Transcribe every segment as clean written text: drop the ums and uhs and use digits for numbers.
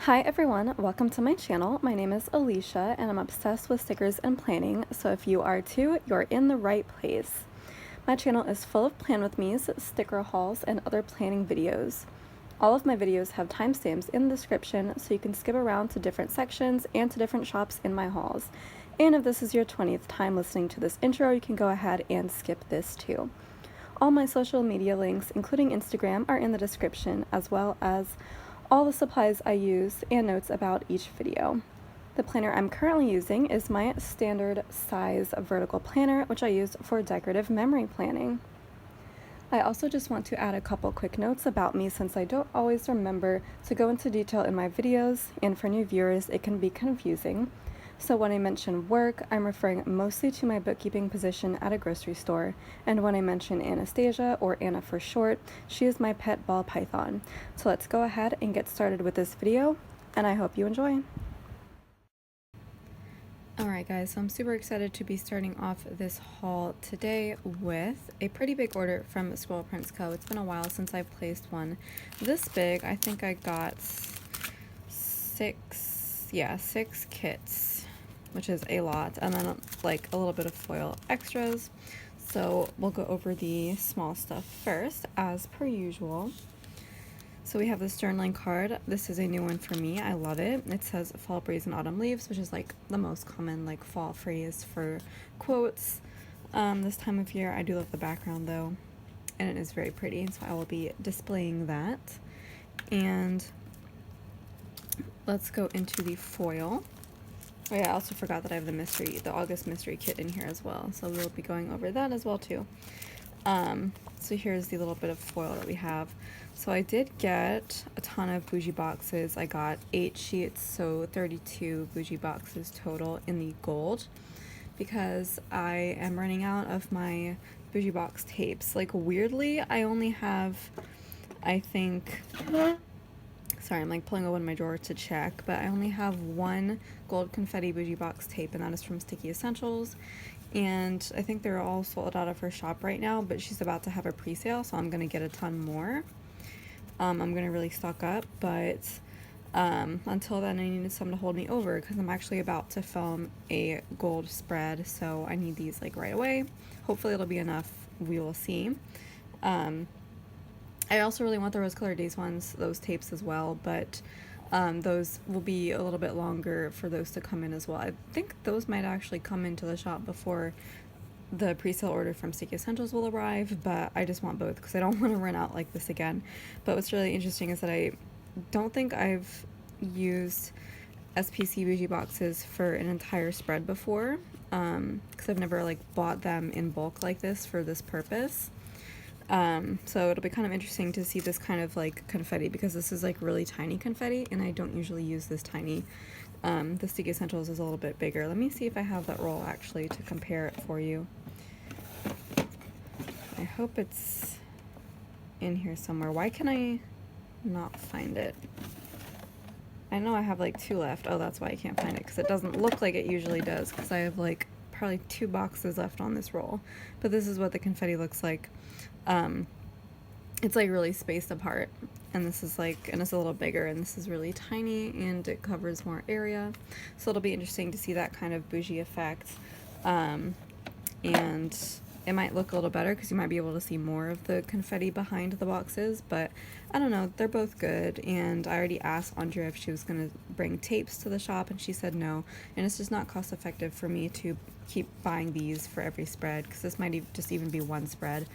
Hi everyone, welcome to my channel. My name is Alicia and I'm obsessed with stickers and planning, so if you are too, you're in the right place. My channel is full of plan with me's, sticker hauls, and other planning videos. All of my videos have timestamps in the description so you can skip around to different sections and to different shops in my hauls. And if this is your 20th time listening to this intro, you can go ahead and skip this too. All my social media links, including Instagram, are in the description, as well as all the supplies I use and notes about each video. The planner I'm currently using is my standard size vertical planner, which I use for decorative memory planning. I also just want to add a couple quick notes about me since I don't always remember to go into detail in my videos, and for new viewers it can be confusing. So when I mention work, I'm referring mostly to my bookkeeping position at a grocery store, and when I mention Anastasia, or Anna for short, she is my pet ball python. So let's go ahead and get started with this video, and I hope you enjoy. Alright guys, so I'm super excited to be starting off this haul today with a pretty big order from ScribblePrintsCo. It's been a while since I've placed one this big. I think I got six kits, which is a lot, and then like a little bit of foil extras. So we'll go over the small stuff first, as per usual. So we have this journaling card. This is a new one for me. I love it. It says fall breeze and autumn leaves, which is like the most common like fall phrase for quotes this time of year. I do love the background though, and it is very pretty, so I will be displaying that. And let's go into the foil. Oh yeah, I also forgot that I have the August mystery kit in here as well, so we'll be going over that as well too. So here's the little bit of foil that we have. So I did get a ton of bougie boxes. I got 8 sheets, so 32 bougie boxes total in the gold, because I am running out of my bougie box tapes. Like weirdly, I only have, I think, sorry, I'm like pulling open my drawer to check, but I only have one gold confetti bougie box tape, and that is from Sticky Essentials. And I think they're all sold out of her shop right now, but she's about to have a pre-sale, so I'm gonna get a ton more. I'm gonna really stock up, but until then I needed some to hold me over because I'm actually about to film a gold spread, so I need these like right away. Hopefully it'll be enough, we will see. I also really want the Rose Colored Days ones, those tapes as well, but those will be a little bit longer for those to come in as well. I think those might actually come into the shop before the pre-sale order from Sticky Essentials will arrive, but I just want both because I don't want to run out like this again. But what's really interesting is that I don't think I've used SPC bougie boxes for an entire spread before, because I've never like bought them in bulk like this for this purpose. So it'll be kind of interesting to see this kind of like confetti, because this is like really tiny confetti and I don't usually use this tiny. The Sticky Essentials is a little bit bigger. Let me see if I have that roll actually to compare it for you. I hope it's in here somewhere. Why can I not find it? I know I have like 2 left. Oh, that's why I can't find it, because it doesn't look like it usually does, because I have like probably 2 boxes left on this roll. But this is what the confetti looks like. It's like really spaced apart, and this is like, and it's a little bigger, and this is really tiny, and it covers more area, so it'll be interesting to see that kind of bougie effect. And it might look a little better because you might be able to see more of the confetti behind the boxes, but I don't know, they're both good. And I already asked Andrea if she was going to bring tapes to the shop, and she said no, and it's just not cost effective for me to keep buying these for every spread, because this might just even be one spread's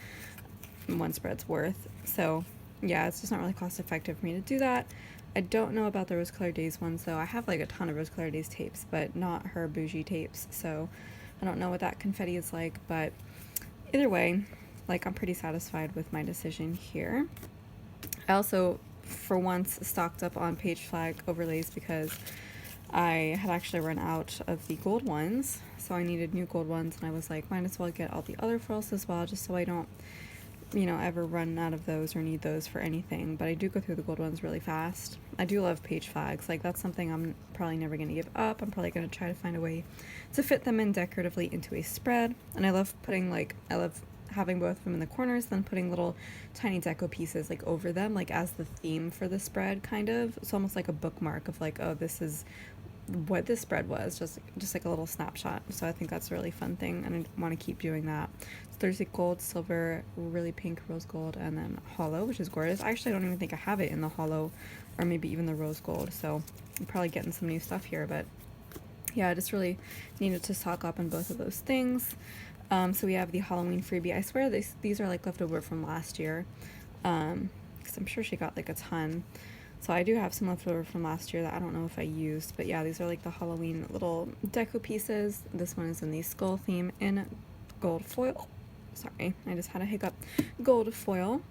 worth. So yeah, it's just not really cost effective for me to do that. I don't know about the Rose Colored Days ones though. I have like a ton of Rose Colored Days tapes, but not her bougie tapes, so I don't know what that confetti is like. But either way, like, I'm pretty satisfied with my decision here. I also for once stocked up on page flag overlays because I had actually run out of the gold ones, so I needed new gold ones, and I was like, might as well get all the other foils as well, just so I don't, you know, ever run out of those or need those for anything. But I do go through the gold ones really fast. I do love page flags. Like, that's something I'm probably never going to give up. I'm probably going to try to find a way to fit them in decoratively into a spread. And I love putting, like, I love having both of them in the corners, then putting little tiny deco pieces like over them, like as the theme for the spread, kind of. It's almost like a bookmark of like, oh, this is what this spread was, just like a little snapshot. So I think that's a really fun thing, and I want to keep doing that. So there's the gold, silver, really pink, rose gold, and then hollow, which is gorgeous. Actually, I don't even think I have it in the hollow, or maybe even the rose gold, so I'm probably getting some new stuff here, but yeah, I just really needed to stock up on both of those things. So we have the Halloween freebie. I swear these are like leftover from last year, because I'm sure she got like a ton. So I do have some leftover from last year that I don't know if I used, but yeah, these are like the Halloween little deco pieces. This one is in the skull theme in gold foil. Sorry, I just had a hiccup. Gold foil.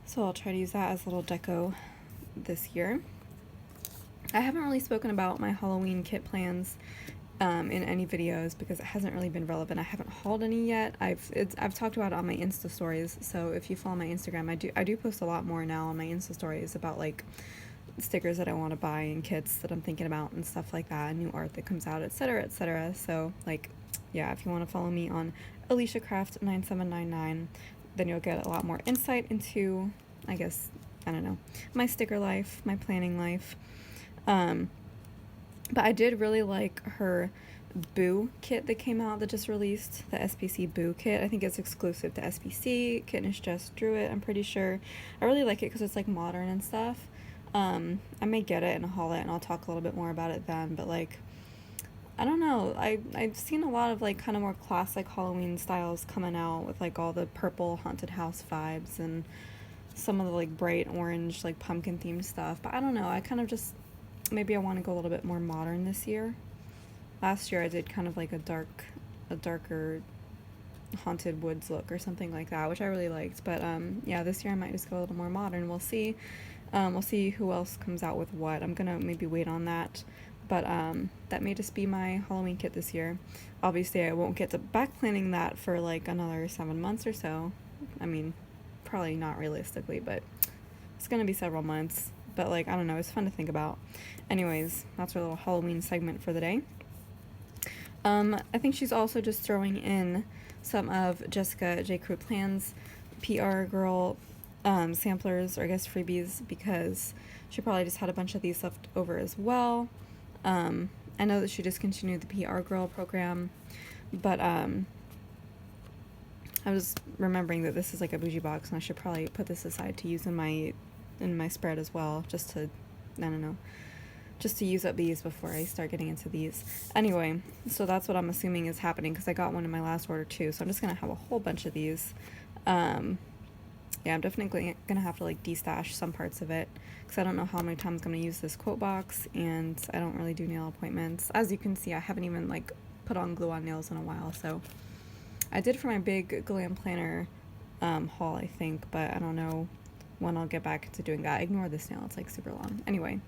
So I'll try to use that as a little deco this year. I haven't really spoken about my Halloween kit plans in any videos because it hasn't really been relevant. I haven't hauled any yet. I've talked about it on my Insta stories, so if you follow my Instagram, I do post a lot more now on my Insta stories about like stickers that I want to buy and kits that I'm thinking about and stuff like that, and new art that comes out, etc., etc. So like, yeah, if you want to follow me on AliciaCraft9799, then you'll get a lot more insight into, I guess, I don't know, my sticker life, my planning life. But I did really like her Boo kit that came out that just released, the SPC Boo kit. I think it's exclusive to SPC. Kitnish just drew it, I'm pretty sure. I really like it because it's like modern and stuff. I may get it and haul it, and I'll talk a little bit more about it then, but like, I don't know, I've seen a lot of like kind of more classic Halloween styles coming out with like all the purple haunted house vibes and some of the like bright orange like pumpkin themed stuff, but I don't know, I kind of just, maybe I want to go a little bit more modern this year. Last year I did kind of like a darker haunted woods look or something like that, which I really liked, but yeah, this year I might just go a little more modern. We'll see. We'll see who else comes out with what. I'm gonna maybe wait on that, but that may just be my Halloween kit this year. Obviously I won't get to back planning that for like another 7 months or so. I mean, probably not realistically, but it's gonna be several months. But like, I don't know, it's fun to think about. Anyways, that's our little Halloween segment for the day. I think she's also just throwing in some of Jessica J. Crew Plan's PR girl samplers, or I guess freebies, because she probably just had a bunch of these left over as well. I know that she discontinued the PR girl program, but I was remembering that this is like a bougie box, and I should probably put this aside to use in my spread as well, just to, I don't know, just to use up these before I start getting into these. Anyway, so that's what I'm assuming is happening, because I got one in my last order too, so I'm just gonna have a whole bunch of these. Yeah, I'm definitely gonna have to like destash some parts of it, because I don't know how many times I'm gonna use this quote box, and I don't really do nail appointments. As you can see, I haven't even like put on glue on nails in a while, so I did for my big glam planner haul, I think, but I don't know when I'll get back to doing that. Ignore this nail, it's like super long. Anyway,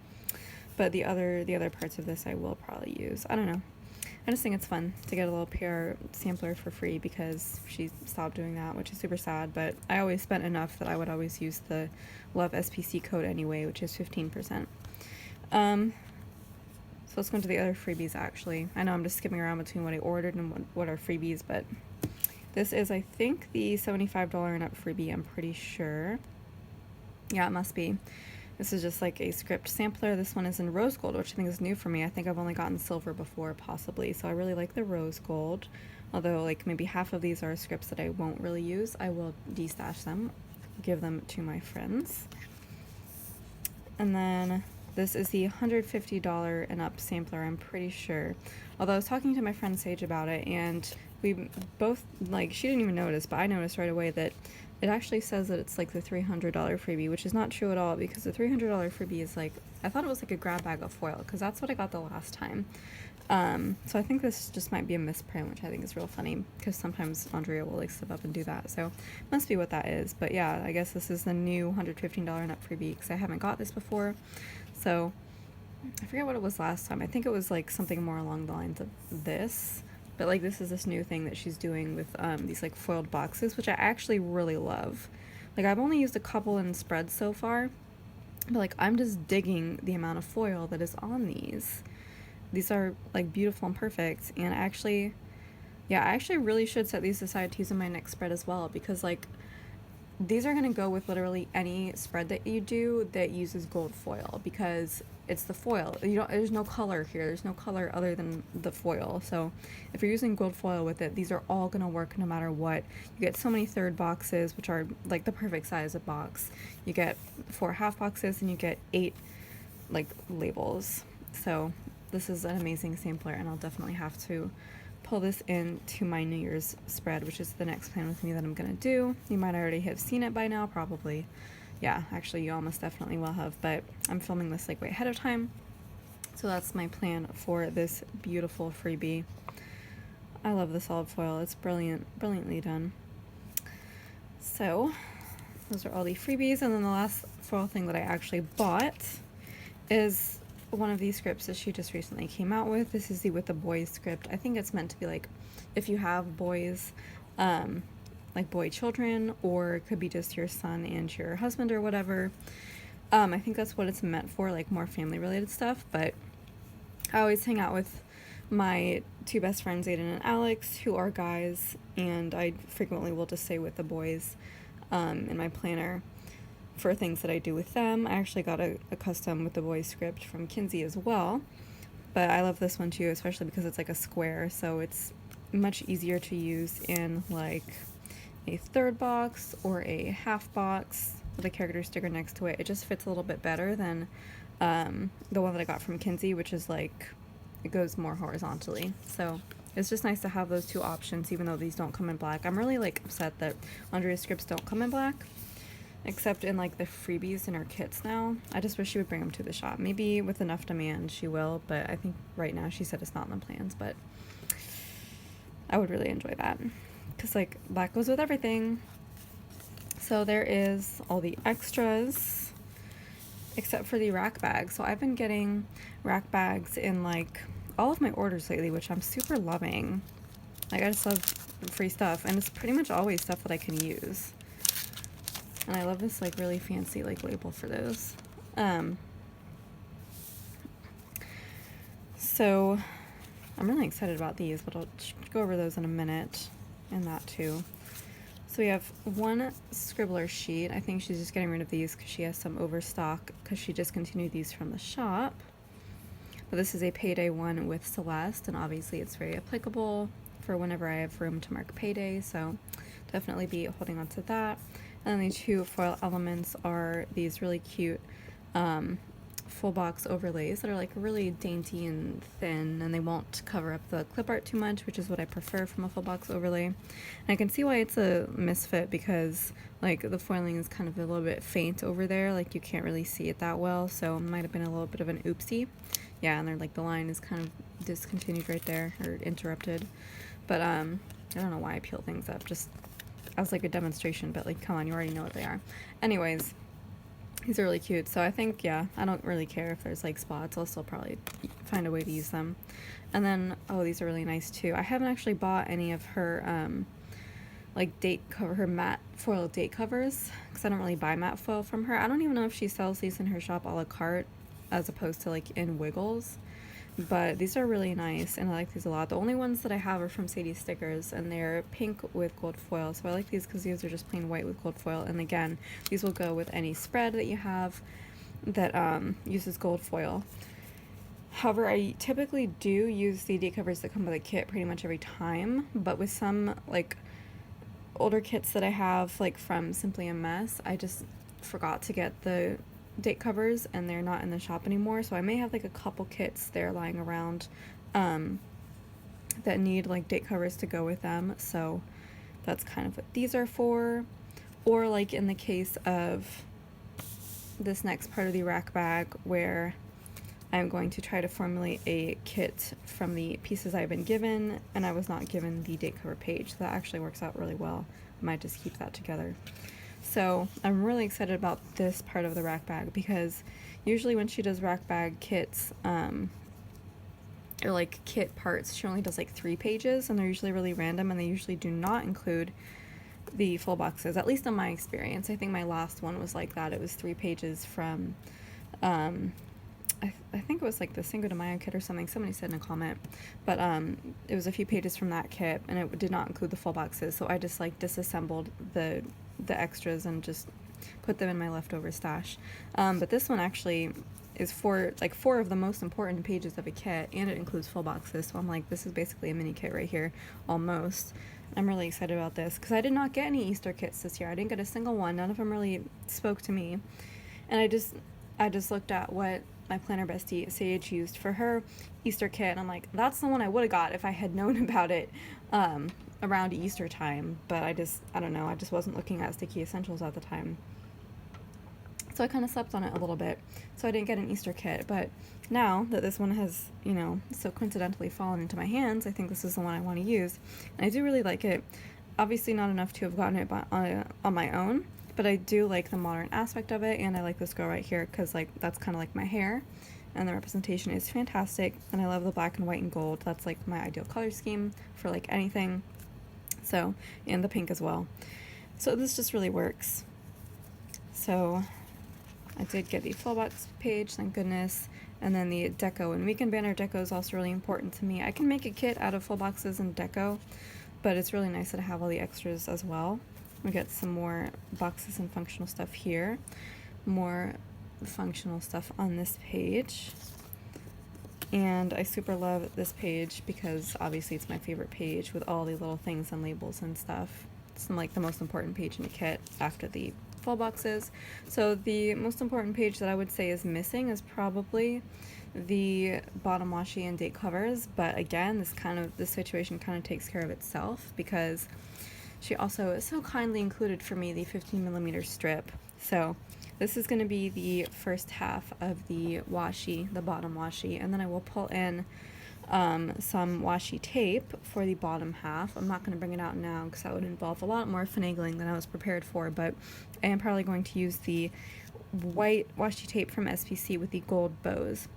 but the other parts of this I will probably use. I don't know. I just think it's fun to get a little PR sampler for free, because she stopped doing that, which is super sad, but I always spent enough that I would always use the Love SPC code anyway, which is 15%. So let's go into the other freebies actually. I know I'm just skipping around between what I ordered and what are freebies, but this is, I think, the $75 and up freebie, I'm pretty sure. Yeah, it must be. This is just like a script sampler. This one is in rose gold, which I think is new for me. I think I've only gotten silver before, possibly. So I really like the rose gold. Although, like, maybe half of these are scripts that I won't really use. I will destash them, give them to my friends. And then this is the $150 and up sampler, I'm pretty sure. Although I was talking to my friend Sage about it, and we both, like, she didn't even notice, but I noticed right away that it actually says that it's like the $300 freebie, which is not true at all, because the $300 freebie is like, I thought it was like a grab bag of foil, because that's what I got the last time. So I think this just might be a misprint, which I think is real funny, because sometimes Andrea will like slip up and do that, so must be what that is. But yeah, I guess this is the new $115 and up freebie, because I haven't got this before. So I forget what it was last time. I think it was like something more along the lines of this. But like, this is this new thing that she's doing with these like foiled boxes, which I actually really love. Like, I've only used a couple in spreads so far, but like, I'm just digging the amount of foil that is on these. These are like beautiful and perfect, and actually Yeah, I actually really should set these aside to use in my next spread as well, because like these are gonna go with literally any spread that you do that uses gold foil, because it's the foil. You don't, there's no color here. There's no color other than the foil. So if you're using gold foil with it, these are all gonna work no matter what. You get so many third boxes, which are like the perfect size of box. You get 4 half boxes, and you get 8 like labels. So this is an amazing sampler, and I'll definitely have to pull this into my New Year's spread, which is the next plan with me that I'm gonna do. You might already have seen it by now, probably. Yeah, actually you almost definitely will have, but I'm filming this like way ahead of time. So that's my plan for this beautiful freebie. I love the solid foil. It's brilliant, brilliantly done. So those are all the freebies, and then the last foil thing that I actually bought is one of these scripts that she just recently came out with. This is the With the Boys script. I think it's meant to be like if you have boys, like boy children, or it could be just your son and your husband or whatever. I think that's what it's meant for, like more family related stuff. But I always hang out with my 2 best friends, Aiden and Alex, who are guys, and I frequently will just say with the boys in my planner for things that I do with them. I actually got a custom With the Boys script from Kinsey as well, but I love this one too, especially because it's like a square, so it's much easier to use in like a third box or a half box with a character sticker next to it. It just fits a little bit better than the one that I got from Kinsey, which is like, it goes more horizontally. So it's just nice to have those 2 options, even though these don't come in black. I'm really like upset that Andrea's scripts don't come in black, except in like the freebies in her kits now. I just wish she would bring them to the shop. Maybe with enough demand she will, but I think right now she said it's not in the plans, but I would really enjoy that, because like black goes with everything. So there is all the extras except for the rack bag. So I've been getting rack bags in like all of my orders lately, which I'm super loving. Like I just love free stuff, and it's pretty much always stuff that I can use. And I love this like really fancy like label for those. So I'm really excited about these, but I'll go over those in a minute, and that too. So we have 1 scribbler sheet. I think she's just getting rid of these because she has some overstock, because she discontinued these from the shop. But this is a payday one with Celeste, and obviously it's very applicable for whenever I have room to mark payday, so definitely be holding on to that. And then the 2 foil elements are these really cute full box overlays that are like really dainty and thin, and they won't cover up the clip art too much, which is what I prefer from a full box overlay. And I can see why it's a misfit, because like the foiling is kind of a little bit faint over there, like you can't really see it that well, so it might have been a little bit of an oopsie. Yeah, and they're like the line is kind of discontinued right there, or interrupted. But I don't know why I peel things up, just as like a demonstration, but like come on, you already know what they are. Anyways, these are really cute, so I think, yeah, I don't really care if there's like spots. I'll still probably find a way to use them. And then, oh, these are really nice too. I haven't actually bought any of her like date cover, her matte foil date covers, because I don't really buy matte foil from her. I don't even know if she sells these in her shop a la carte as opposed to like in Wiggles, but these are really nice, and I like these a lot. The only ones that I have are from Sadie Stickers, and they're pink with gold foil, so I like these because these are just plain white with gold foil. And again, these will go with any spread that you have that uses gold foil. However, I typically do use the date covers that come with a kit pretty much every time, but with some like older kits that I have, like from Simply a Mess, I just forgot to get the date covers, and they're not in the shop anymore, so I may have like a couple kits there lying around that need like date covers to go with them, so that's kind of what these are for. Or like in the case of this next part of the rack bag, where I'm going to try to formulate a kit from the pieces I've been given, and I was not given the date cover page, so that actually works out really well. I might just keep that together. So I'm really excited about this part of the rack bag, because usually when she does rack bag kits, or like kit parts, she only does like 3 pages, and they're usually really random, and they usually do not include the full boxes, at least in my experience. I think my last one was like that. It was 3 pages from I think it was like the Cinco de Mayo kit or something. Somebody said in a comment, but it was a few pages from that kit, and it did not include the full boxes. So I just like disassembled the extras and just put them in my leftover stash. But this one actually is for like 4 of the most important pages of a kit, and it includes full boxes. So I'm like, this is basically a mini kit right here, almost. I'm really excited about this because I did not get any Easter kits this year. I didn't get a single one. None of them really spoke to me, and I just looked at what my planner bestie Sage used for her Easter kit, and I'm like, that's the one I would have got if I had known about it around Easter time. But I don't know, I just wasn't looking at Sticky Essentials at the time. So I kind of slept on it a little bit, so I didn't get an Easter kit. But now that this one has, you know, so coincidentally fallen into my hands, I think this is the one I want to use. And I do really like it. Obviously not enough to have gotten it on my own, but I do like the modern aspect of it, and I like this girl right here because like that's kind of like my hair, and the representation is fantastic, and I love the black and white and gold. That's like my ideal color scheme for like anything. So, and the pink as well. So this just really works. So I did get the full box page, thank goodness, and then the deco and weekend banner deco is also really important to me. I can make a kit out of full boxes and deco, but it's really nice that I have all the extras as well. We get some more boxes and functional stuff here, more functional stuff on this page, and I super love this page because obviously it's my favorite page with all the little things and labels and stuff. It's like the most important page in the kit after the full boxes. So the most important page that I would say is missing is probably the bottom washi and date covers, but again, this situation kind of takes care of itself because she also so kindly included for me the 15mm strip. So this is going to be the first half of the washi, the bottom washi, and then I will pull in some washi tape for the bottom half. I'm not going to bring it out now because that would involve a lot more finagling than I was prepared for, but I am probably going to use the white washi tape from SPC with the gold bows.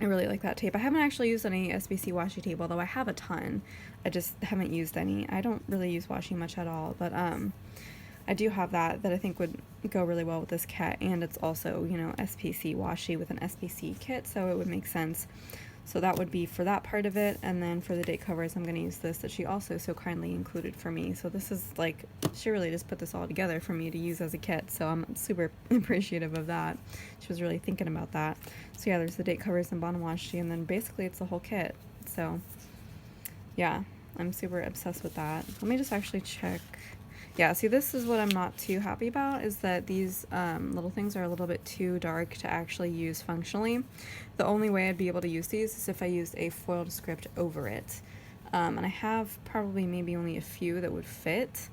I really like that tape. I haven't actually used any SPC washi tape, although I have a ton. I just haven't used any. I don't really use washi much at all, but I do have that I think would go really well with this kit, and it's also, you know, SPC washi with an SPC kit, so it would make sense. So that would be for that part of it, and then for the date covers, I'm going to use this that she also so kindly included for me. So this is like, she really just put this all together for me to use as a kit, so I'm super appreciative of that. She was really thinking about that. So yeah, there's the date covers and bottom washi, and then basically it's the whole kit. So yeah, I'm super obsessed with that. Let me just actually check. Yeah, see, this is what I'm not too happy about, is that these little things are a little bit too dark to actually use functionally. The only way I'd be able to use these is if I used a foiled script over it. And I have probably maybe only a few that would fit,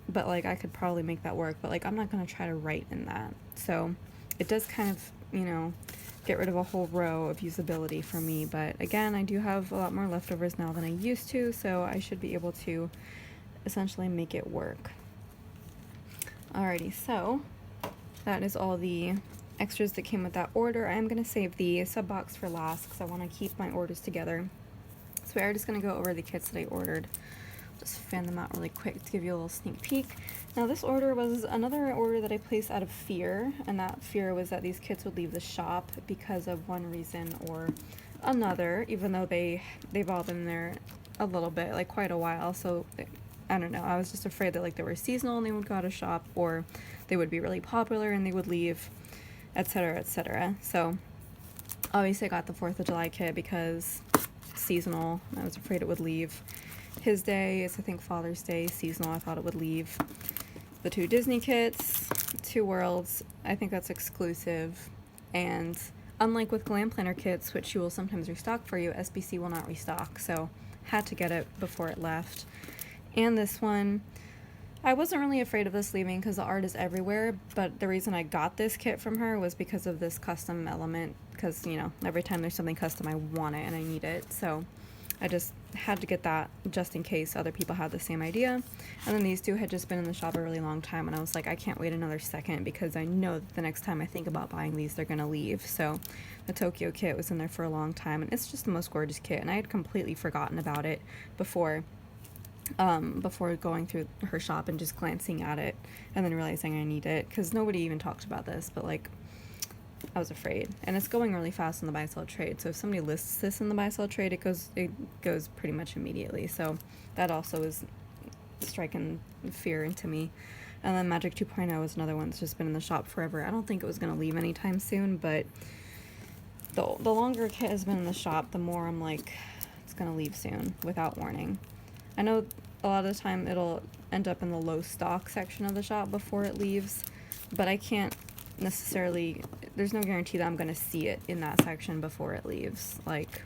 but like I could probably make that work, but like I'm not going to try to write in that. So it does kind of, you know, get rid of a whole row of usability for me, but again, I do have a lot more leftovers now than I used to, so I should be able to essentially make it work. Alrighty, so that is all the extras that came with that order. I'm going to save the sub box for last because I want to keep my orders together. So we are just going to go over the kits that I ordered. Just fan them out really quick to give you a little sneak peek. Now this order was another order that I placed out of fear, and that fear was that these kits would leave the shop because of one reason or another, even though they've all been there a little bit, like quite a while. So I don't know, I was just afraid that like they were seasonal and they would go out of shop, or they would be really popular and they would leave, etc., etc. So obviously I got the 4th of July kit because seasonal. I was afraid it would leave. His Day is, I think, Father's Day, seasonal. I thought it would leave. The 2 Disney kits, 2 Worlds, I think that's exclusive. And unlike with Glam Planner kits, which you will sometimes restock for you, SBC will not restock. So had to get it before it left. And this one, I wasn't really afraid of this leaving because the art is everywhere, but the reason I got this kit from her was because of this custom element, because, you know, every time there's something custom, I want it and I need it. So I just had to get that just in case other people had the same idea. And then these 2 had just been in the shop a really long time, and I was like, I can't wait another second because I know that the next time I think about buying these, they're going to leave. So the Tokyo kit was in there for a long time, and it's just the most gorgeous kit, and I had completely forgotten about it before going through her shop and just glancing at it and then realizing I need it, because nobody even talked about this, but like I was afraid. And it's going really fast in the buy-sell trade. So if somebody lists this in the buy-sell trade, it goes pretty much immediately. So that also is striking fear into me. And then Magic 2.0 is another one that's just been in the shop forever. I don't think it was going to leave anytime soon, but the longer a kit has been in the shop, the more I'm like, it's going to leave soon without warning. I know a lot of the time it'll end up in the low stock section of the shop before it leaves, but I can't necessarily, there's no guarantee that I'm going to see it in that section before it leaves. Like,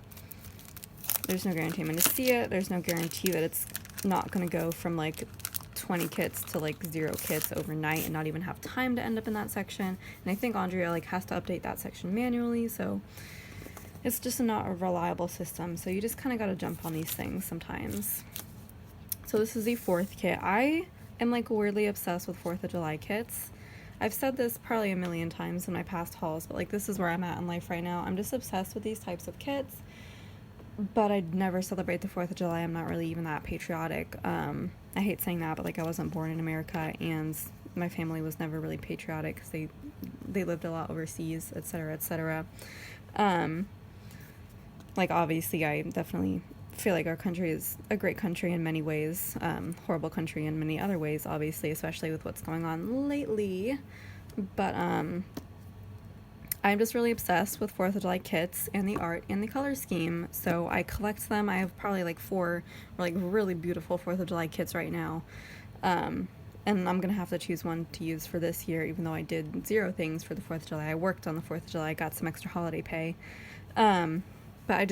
there's no guarantee I'm going to see it. There's no guarantee that it's not going to go from like 20 kits to like 0 kits overnight and not even have time to end up in that section. And I think Andrea like has to update that section manually, so it's just not a reliable system. So you just kind of got to jump on these things sometimes. So this is the 4th kit. I am like weirdly obsessed with 4th of July kits. I've said this probably a million times in my past hauls, but like this is where I'm at in life right now. I'm just obsessed with these types of kits, but I'd never celebrate the 4th of July. I'm not really even that patriotic. I hate saying that, but like I wasn't born in America, and my family was never really patriotic because they lived a lot overseas, etc., etc. Like obviously I definitely feel like our country is a great country in many ways, horrible country in many other ways, obviously, especially with what's going on lately. But I'm just really obsessed with 4th of July kits and the art and the color scheme, so I collect them. I have probably like 4 like really beautiful 4th of July kits right now, and I'm gonna have to choose one to use for this year, even though I did 0 things for the 4th of July. I worked on the 4th of July, got some extra holiday pay, but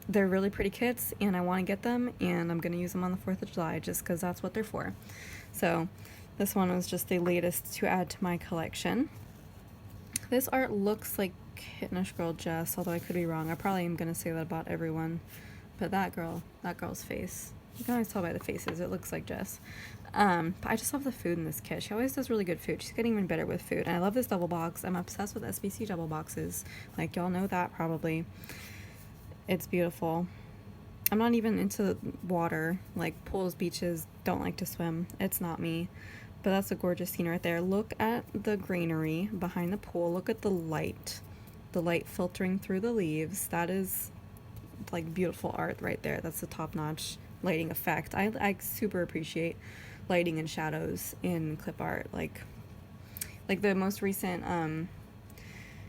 they're really pretty kits, and I want to get them, and I'm going to use them on the 4th of July just because that's what they're for. So this one was just the latest to add to my collection. This art looks like Kittenish Girl Jess, although I could be wrong. I probably am going to say that about everyone, but that girl's face, you can always tell by the faces, it looks like Jess. But I just love the food in this kit. She always does really good food. She's getting even better with food, and I love this double box. I'm obsessed with SBC double boxes, like y'all know that probably. It's beautiful. I'm not even into water, like pools, beaches, don't like to swim. It's not me. But that's a gorgeous scene right there. Look at the greenery behind the pool. Look at the light filtering through the leaves. That is like beautiful art right there. That's the top-notch lighting effect. I super appreciate lighting and shadows in clip art. Like the most recent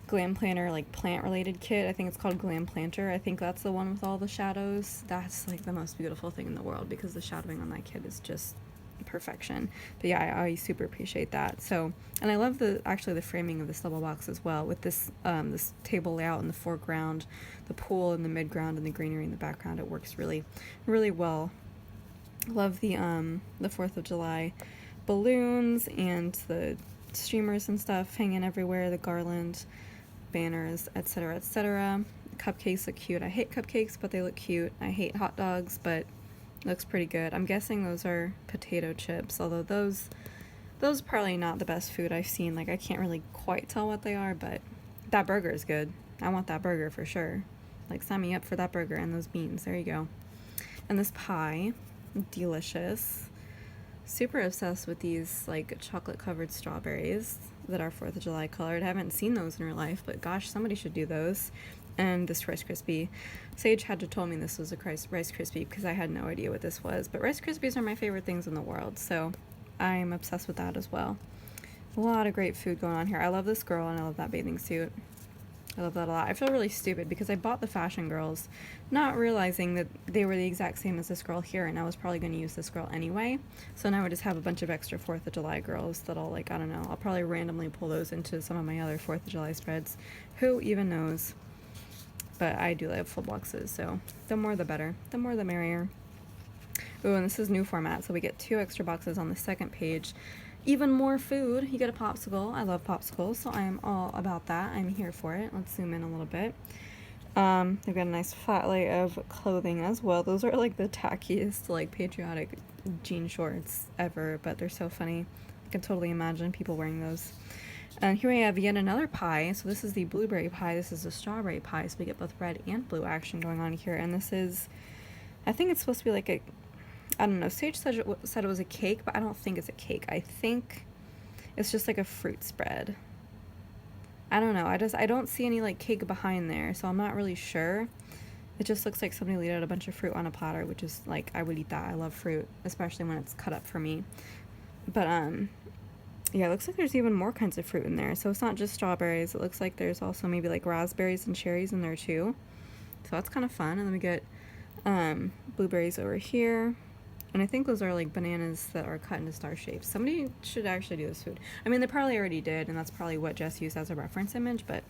Glam Planner, like plant related kit, I think it's called Glam Planter. I think that's the one with all the shadows. That's like the most beautiful thing in the world because the shadowing on that kit is just perfection. But yeah, I super appreciate that. So, and I love the framing of this double box as well, with this this table layout in the foreground, the pool in the midground, and the greenery in the background. It works really, really well. Love the 4th of July balloons and the streamers and stuff hanging everywhere, the garland, banners, etc., etc. Cupcakes look cute. I hate cupcakes, but they look cute. I hate hot dogs, but it looks pretty good. I'm guessing those are potato chips, although those probably not the best food I've seen. Like, I can't really quite tell what they are, but that burger is good. I want that burger for sure. Like, sign me up for that burger and those beans. There you go. And this pie, delicious. Super obsessed with these like chocolate covered strawberries that are 4th of July colored. I haven't seen those in real life, but gosh, somebody should do those. And this Rice Krispie. Sage had to told me this was a Rice Krispie because I had no idea what this was. But Rice Krispies are my favorite things in the world, so I'm obsessed with that as well. A lot of great food going on here. I love this girl and I love that bathing suit. I love that a lot. I feel really stupid because I bought the Fashion Girls not realizing that they were the exact same as this girl here, and I was probably going to use this girl anyway. So now I just have a bunch of extra 4th of July girls that I'll, like, I don't know, I'll probably randomly pull those into some of my other 4th of July spreads. Who even knows? But I do like full boxes, so the more the better. The more the merrier. Ooh, and this is new format, so we get 2 extra boxes on the second page. Even more food. You get a popsicle. I love popsicles, so I am all about that. I'm here for it. Let's zoom in a little bit. They've got a nice flat lay of clothing as well. Those are like the tackiest, like, patriotic jean shorts ever, but they're so funny. I can totally imagine people wearing those. And here we have yet another pie. So this is the blueberry pie. This is the strawberry pie. So we get both red and blue action going on here. And this is, I think it's supposed to be like a, I don't know, Sage said it was a cake, but I don't think it's a cake. I think it's just like a fruit spread. I don't know. I don't see any like cake behind there, so I'm not really sure. It just looks like somebody laid out a bunch of fruit on a platter, which is like, I would eat that. I love fruit, especially when it's cut up for me. But yeah, it looks like there's even more kinds of fruit in there. So it's not just strawberries. It looks like there's also maybe like raspberries and cherries in there too. So that's kind of fun. And then we get blueberries over here. And I think those are like bananas that are cut into star shapes. Somebody should actually do this food. I mean, they probably already did, and that's probably what Jess used as a reference image, but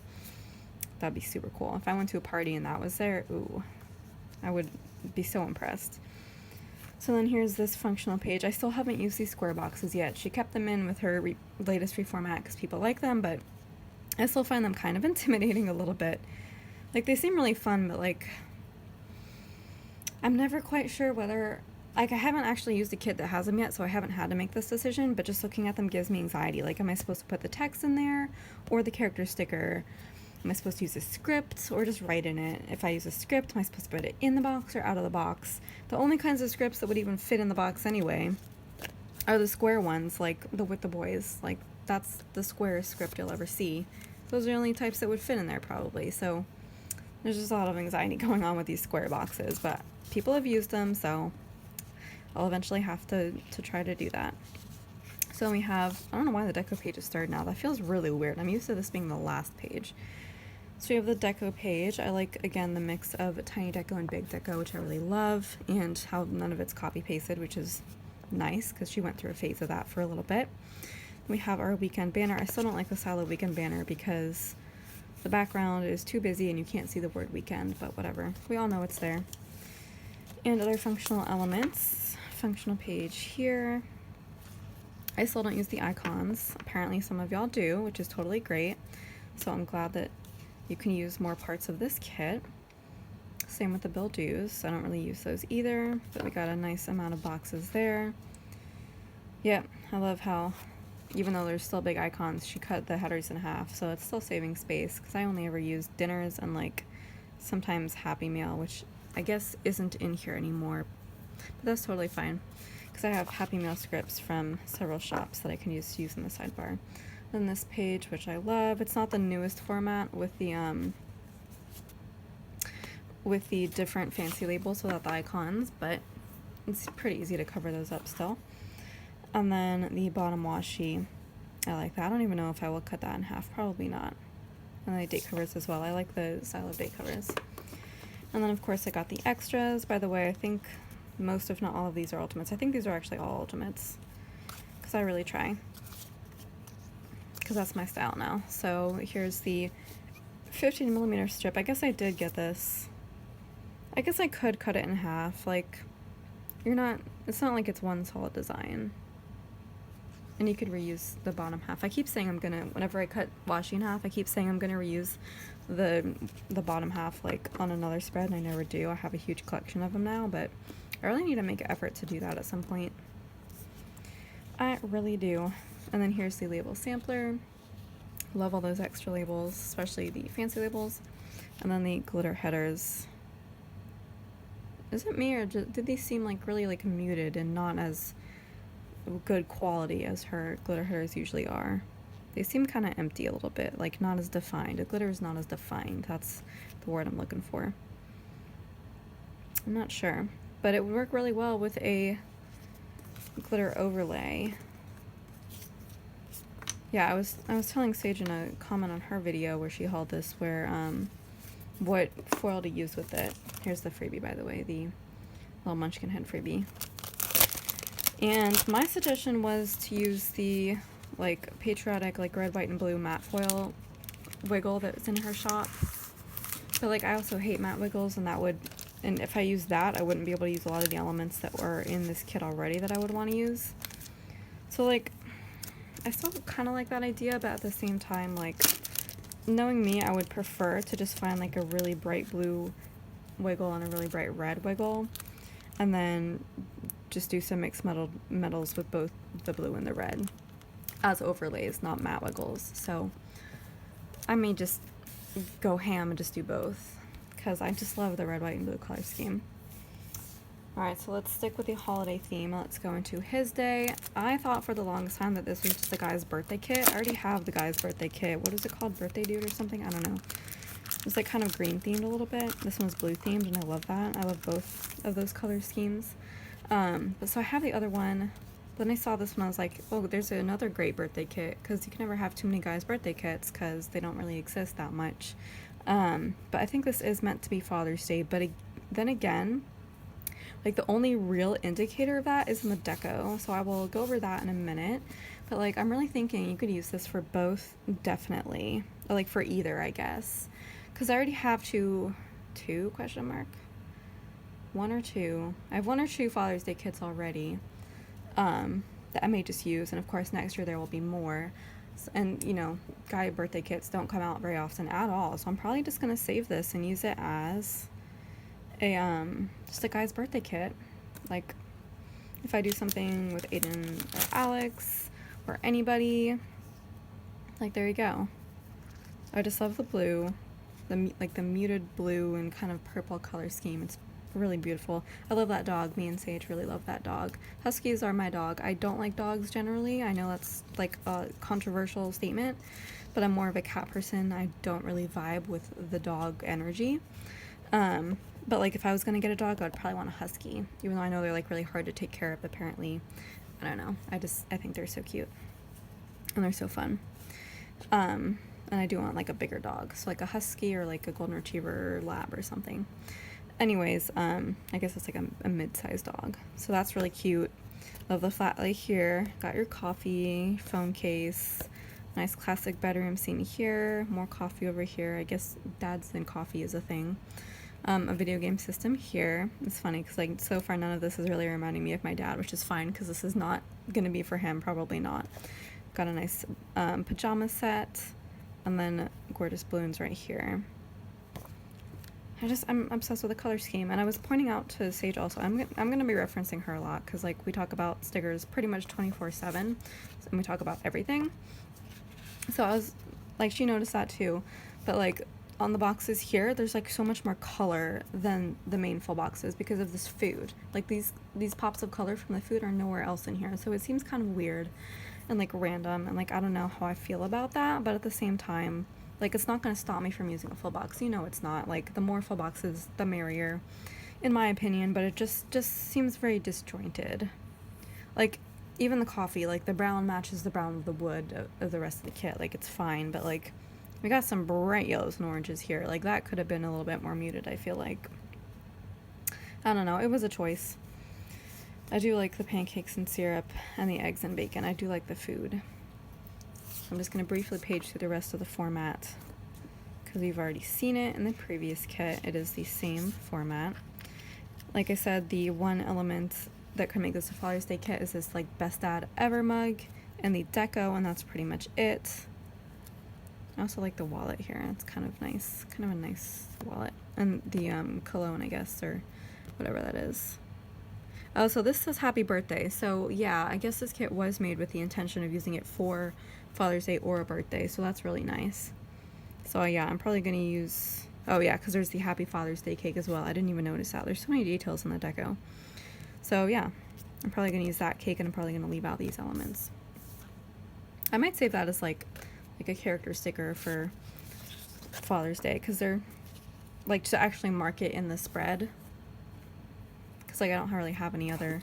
that'd be super cool. If I went to a party and that was there, ooh, I would be so impressed. So then here's this functional page. I still haven't used these square boxes yet. She kept them in with her latest reformat because people like them, but I still find them kind of intimidating a little bit. Like, they seem really fun, but like, I'm never quite sure whether, like, I haven't actually used a kit that has them yet, so I haven't had to make this decision, but just looking at them gives me anxiety. Like, am I supposed to put the text in there or the character sticker? Am I supposed to use a script or just write in it? If I use a script, am I supposed to put it in the box or out of the box? The only kinds of scripts that would even fit in the box anyway are the square ones, like the with the boys. Like, that's the squarest script you'll ever see. Those are the only types that would fit in there probably. So there's just a lot of anxiety going on with these square boxes, but people have used them, so I'll eventually have to try to do that. So we have, I don't know why the deco page is third now. That feels really weird. I'm used to this being the last page. So we have the deco page. I like, again, the mix of tiny deco and big deco, which I really love, and how none of it's copy pasted, which is nice because she went through a phase of that for a little bit. We have our weekend banner. I still don't like the style of weekend banner because the background is too busy and you can't see the word weekend, but whatever. We all know it's there. And other functional elements. Functional page here. I still don't use the icons. Apparently some of y'all do, which is totally great. So I'm glad that you can use more parts of this kit. Same with the bill dues. I don't really use those either, but we got a nice amount of boxes there. Yeah, I love how, even though there's still big icons, she cut the headers in half, so it's still saving space, because I only ever use dinners and like sometimes Happy Meal, which I guess isn't in here anymore, but that's totally fine, because I have Happy Meal scripts from several shops that I can use in the sidebar. Then this page, which I love, it's not the newest format with the different fancy labels without the icons, but it's pretty easy to cover those up still. And then the bottom washi, I like that. I don't even know if I will cut that in half, probably not. And then the date covers as well. I like the style of date covers. And then of course I got the extras. By the way, I think most, if not all of these are ultimates. I think these are actually all ultimates, because I really try, because that's my style now. So here's the 15mm strip. I guess I did get this. I guess I could cut it in half. Like, it's not like it's one solid design. And you could reuse the bottom half. I keep saying whenever I cut washi in half, I keep saying I'm gonna reuse the bottom half like on another spread, and I never do. I have a huge collection of them now, but I really need to make an effort to do that at some point. I really do. And then here's the label sampler. Love all those extra labels, especially the fancy labels. And then the glitter headers. Is it me, or did these seem like really like muted and not as good quality as her glitter headers usually are? They seem kind of empty a little bit, like not as defined. The glitter is not as defined. That's the word I'm looking for. I'm not sure, but it would work really well with a glitter overlay. Yeah, I was telling Sage in a comment on her video where she hauled this, where what foil to use with it. Here's the freebie, by the way, the little Munchkin head freebie. And my suggestion was to use the like patriotic like red, white, and blue matte foil wiggle that's in her shop. But like I also hate matte wiggles, and if I use that, I wouldn't be able to use a lot of the elements that were in this kit already that I would want to use. So like, I still kind of like that idea, but at the same time, like, knowing me, I would prefer to just find like a really bright blue wiggle and a really bright red wiggle, and then just do some mixed metals with both the blue and the red as overlays, not matte wiggles. So I may just go ham and just do both, because I just love the red, white, and blue color scheme. Alright, so let's stick with the holiday theme. Let's go into his day. I thought for the longest time that this was just the guy's birthday kit. I already have the guy's birthday kit. What is it called? Birthday Dude or something? I don't know. It's like kind of green themed a little bit. This one's blue themed and I love that. I love both of those color schemes. But so I have the other one. Then I saw this one, I was like, oh, there's another great birthday kit, because you can never have too many guys' birthday kits because they don't really exist that much. But I think this is meant to be Father's Day, but then again, like the only real indicator of that is in the deco, so I will go over that in a minute. But like I'm really thinking you could use this for both, definitely, or like for either, I guess, because I already have two question mark, one or two. I have one or two Father's Day kits already that I may just use, and of course next year there will be more. And you know, guy birthday kits don't come out very often at all, so I'm probably just gonna save this and use it as a just a guy's birthday kit. Like if I do something with Aiden or Alex or anybody, like there you go. I just love the blue, the muted blue and kind of purple color scheme. It's really beautiful. I love that dog. Me and Sage really love that dog. Huskies are my dog. I don't like dogs generally. I know that's like a controversial statement, but I'm more of a cat person. I don't really vibe with the dog energy. But like if I was gonna get a dog, I'd probably want a husky, even though I know they're like really hard to take care of apparently. I don't know. I think they're so cute and they're so fun. And I do want like a bigger dog, so like a husky or like a golden retriever or lab or something. Anyways, I guess it's like a mid-sized dog. So that's really cute. Love the flat light here. Got your coffee, phone case, nice classic bedroom scene here. More coffee over here. I guess dads and coffee is a thing. A video game system here. It's funny because like so far none of this is really reminding me of my dad, which is fine because this is not gonna be for him, probably not. Got a nice pajama set, and then gorgeous balloons right here. I'm obsessed with the color scheme, and I was pointing out to Sage also, I'm gonna be referencing her a lot because like we talk about stickers pretty much 24/7, and we talk about everything. So I was like, she noticed that too, but like on the boxes here, there's like so much more color than the main full boxes because of this food. Like these pops of color from the food are nowhere else in here, so it seems kind of weird and like random, and like I don't know how I feel about that, but at the same time, like it's not going to stop me from using a full box. You know it's not. Like the more full boxes, the merrier, in my opinion, but it just seems very disjointed. Like even the coffee, like the brown matches the brown of the wood of the rest of the kit. Like it's fine, but like we got some bright yellows and oranges here. Like that could have been a little bit more muted, I feel like. I don't know. It was a choice. I do like the pancakes and syrup and the eggs and bacon. I do like the food. I'm just going to briefly page through the rest of the format because we've already seen it in the previous kit. It is the same format. Like I said, the one element that could make this a Father's Day kit is this like best dad ever mug and the deco, and that's pretty much it. I also like the wallet here. It's kind of nice, kind of a nice wallet, and the cologne, I guess, or whatever that is. Oh, so this says happy birthday. So yeah, I guess this kit was made with the intention of using it for Father's Day or a birthday, so that's really nice. So yeah, I'm probably gonna use, oh yeah, because there's the happy Father's Day cake as well. I didn't even notice that. There's so many details in the deco. So yeah, I'm probably gonna use that cake, and I'm probably gonna leave out these elements. I might save that as like a character sticker for Father's Day, because they're like to actually mark it in the spread, because like I don't really have any other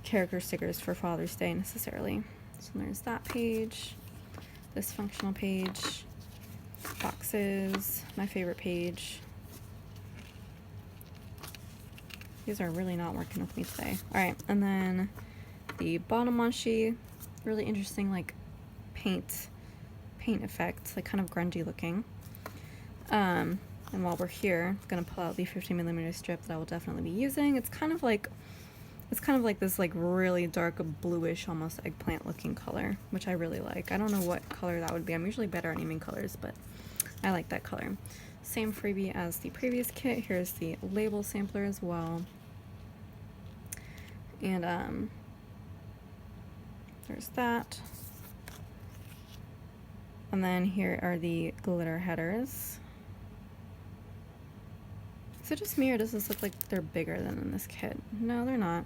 character stickers for Father's Day necessarily. So there's that page, this functional page, boxes, my favorite page. These are really not working with me today. All right, and then the bottom washi, really interesting like paint effect, like kind of grungy looking. And while we're here, I'm gonna pull out the 50mm strip that I will definitely be using. It's kind of like this like really dark bluish, almost eggplant looking color, which I really like. I don't know what color that would be. I'm usually better at naming colors, but I like that color. Same freebie as the previous kit. Here's the label sampler as well. And there's that. And then here are the glitter headers. Is it just me, or does this look like they're bigger than in this kit? No, they're not.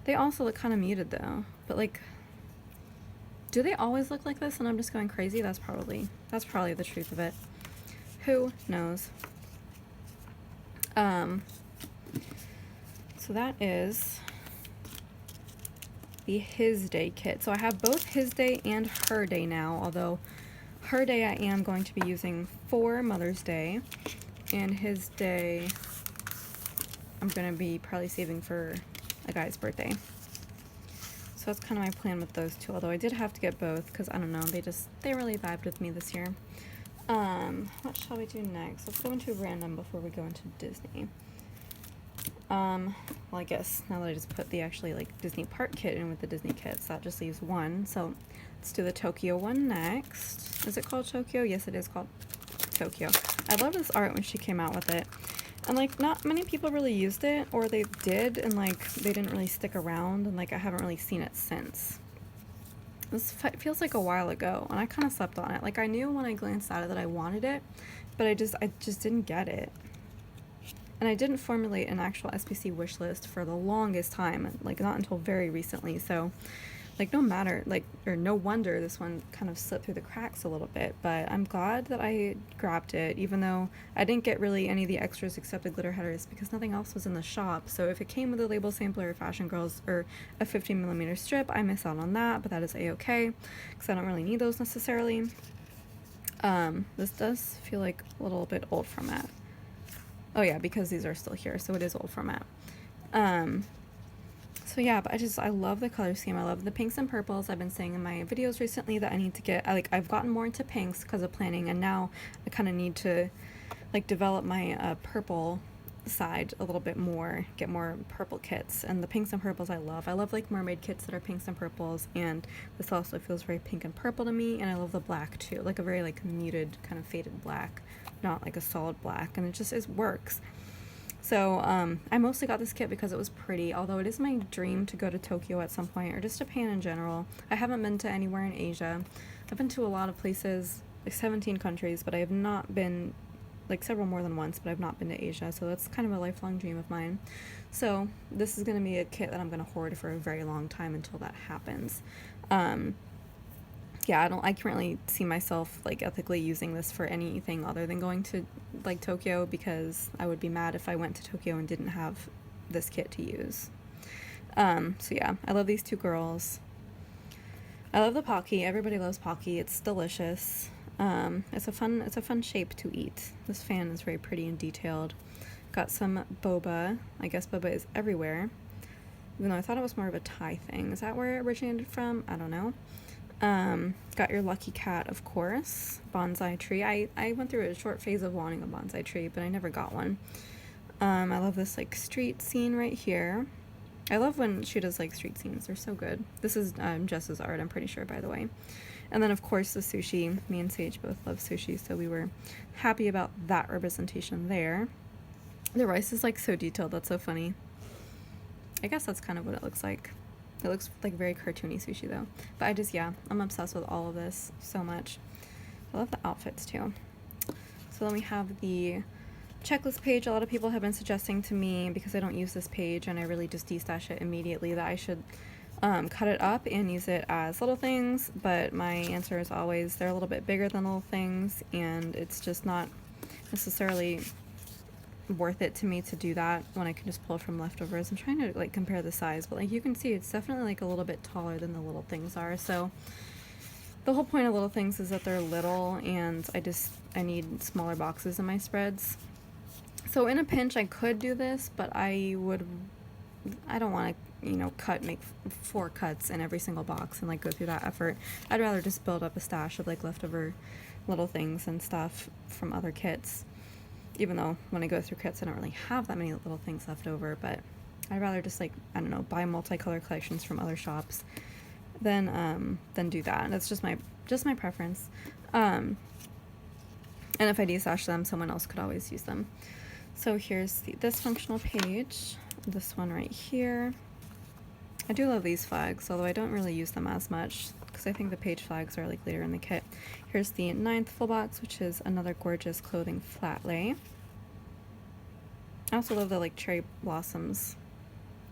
They also look kind of muted though, but like, do they always look like this and I'm just going crazy? That's probably the truth of it. Who knows? So that is the His Day kit. So I have both His Day and Her Day now, although Her Day I am going to be using for Mother's Day, and His Day I'm going to be probably saving for a guy's birthday. So that's kind of my plan with those two, although I did have to get both because, I don't know, they really vibed with me this year. What shall we do next? Let's go into random before we go into Disney. Well, I guess now that I just put the actually like Disney park kit in with the Disney kits, that just leaves one. So let's do the Tokyo one next. Is it called Tokyo? Yes, it is called Tokyo. I love this art when she came out with it. And like, not many people really used it, or they did, and like, they didn't really stick around, and like, I haven't really seen it since. This feels like a while ago, and I kind of slept on it. Like, I knew when I glanced at it that I wanted it, but I just didn't get it. And I didn't formulate an actual SPC wish list for the longest time, like not until very recently. So like no wonder this one kind of slipped through the cracks a little bit, but I'm glad that I grabbed it, even though I didn't get really any of the extras except the glitter headers because nothing else was in the shop. So if it came with a label sampler or Fashion Girls or a 15mm strip, I miss out on that, but that is a-okay because I don't really need those necessarily. This does feel like a little bit old format. Oh yeah, because these are still here, so it is old format. So yeah, but I love the color scheme. I love the pinks and purples. I've been saying in my videos recently that I need to get, I've gotten more into pinks because of planning, and now I kind of need to like develop my purple side a little bit more, get more purple kits. And the pinks and purples I love. I love like mermaid kits that are pinks and purples, and this also feels very pink and purple to me. And I love the black too, like a very like muted kind of faded black, not like a solid black, and it works. So I mostly got this kit because it was pretty, although it is my dream to go to Tokyo at some point, or just Japan in general. I haven't been to anywhere in Asia. I've been to a lot of places, like 17 countries, but I have not been, like several more than once, but I've not been to Asia, so that's kind of a lifelong dream of mine. So this is going to be a kit that I'm going to hoard for a very long time until that happens. Yeah, I can't really see myself like ethically using this for anything other than going to like Tokyo, because I would be mad if I went to Tokyo and didn't have this kit to use. So yeah, I love these two girls. I love the Pocky. Everybody loves Pocky. It's delicious. It's a fun shape to eat. This fan is very pretty and detailed. Got some boba. I guess boba is everywhere, even though I thought it was more of a Thai thing. Is that where it originated from? I don't know. Got your lucky cat, of course. Bonsai tree. I went through a short phase of wanting a bonsai tree, but I never got one. I love this like street scene right here. I love when she does like street scenes. They're so good. This is Jess's art, I'm pretty sure, by the way. And then of course the sushi. Me and Sage both love sushi, so we were happy about that representation there. The rice is like so detailed. That's so funny. I guess that's kind of what it looks like. It looks like very cartoony sushi though. But I'm obsessed with all of this so much. I love the outfits too. So then we have the checklist page. A lot of people have been suggesting to me, because I don't use this page and I really just destash it immediately, that I should cut it up and use it as little things. But my answer is always they're a little bit bigger than little things, and it's just not necessarily worth it to me to do that when I can just pull from leftovers. I'm trying to like compare the size, but like you can see it's definitely like a little bit taller than the little things are. So the whole point of little things is that they're little, and I need smaller boxes in my spreads. So in a pinch I could do this, but I don't want to make 4 cuts in every single box and like go through that effort. I'd rather just build up a stash of like leftover little things and stuff from other kits. Even though when I go through kits I don't really have that many little things left over, but I'd rather just like, I don't know, buy multicolor collections from other shops than do that. And that's just my preference. And if I destash them, someone else could always use them. So here's this functional page, this one right here. I do love these flags, although I don't really use them as much because I think the page flags are like later in the kit. Here's the 9th full box, which is another gorgeous clothing flat lay. I also love the like cherry blossoms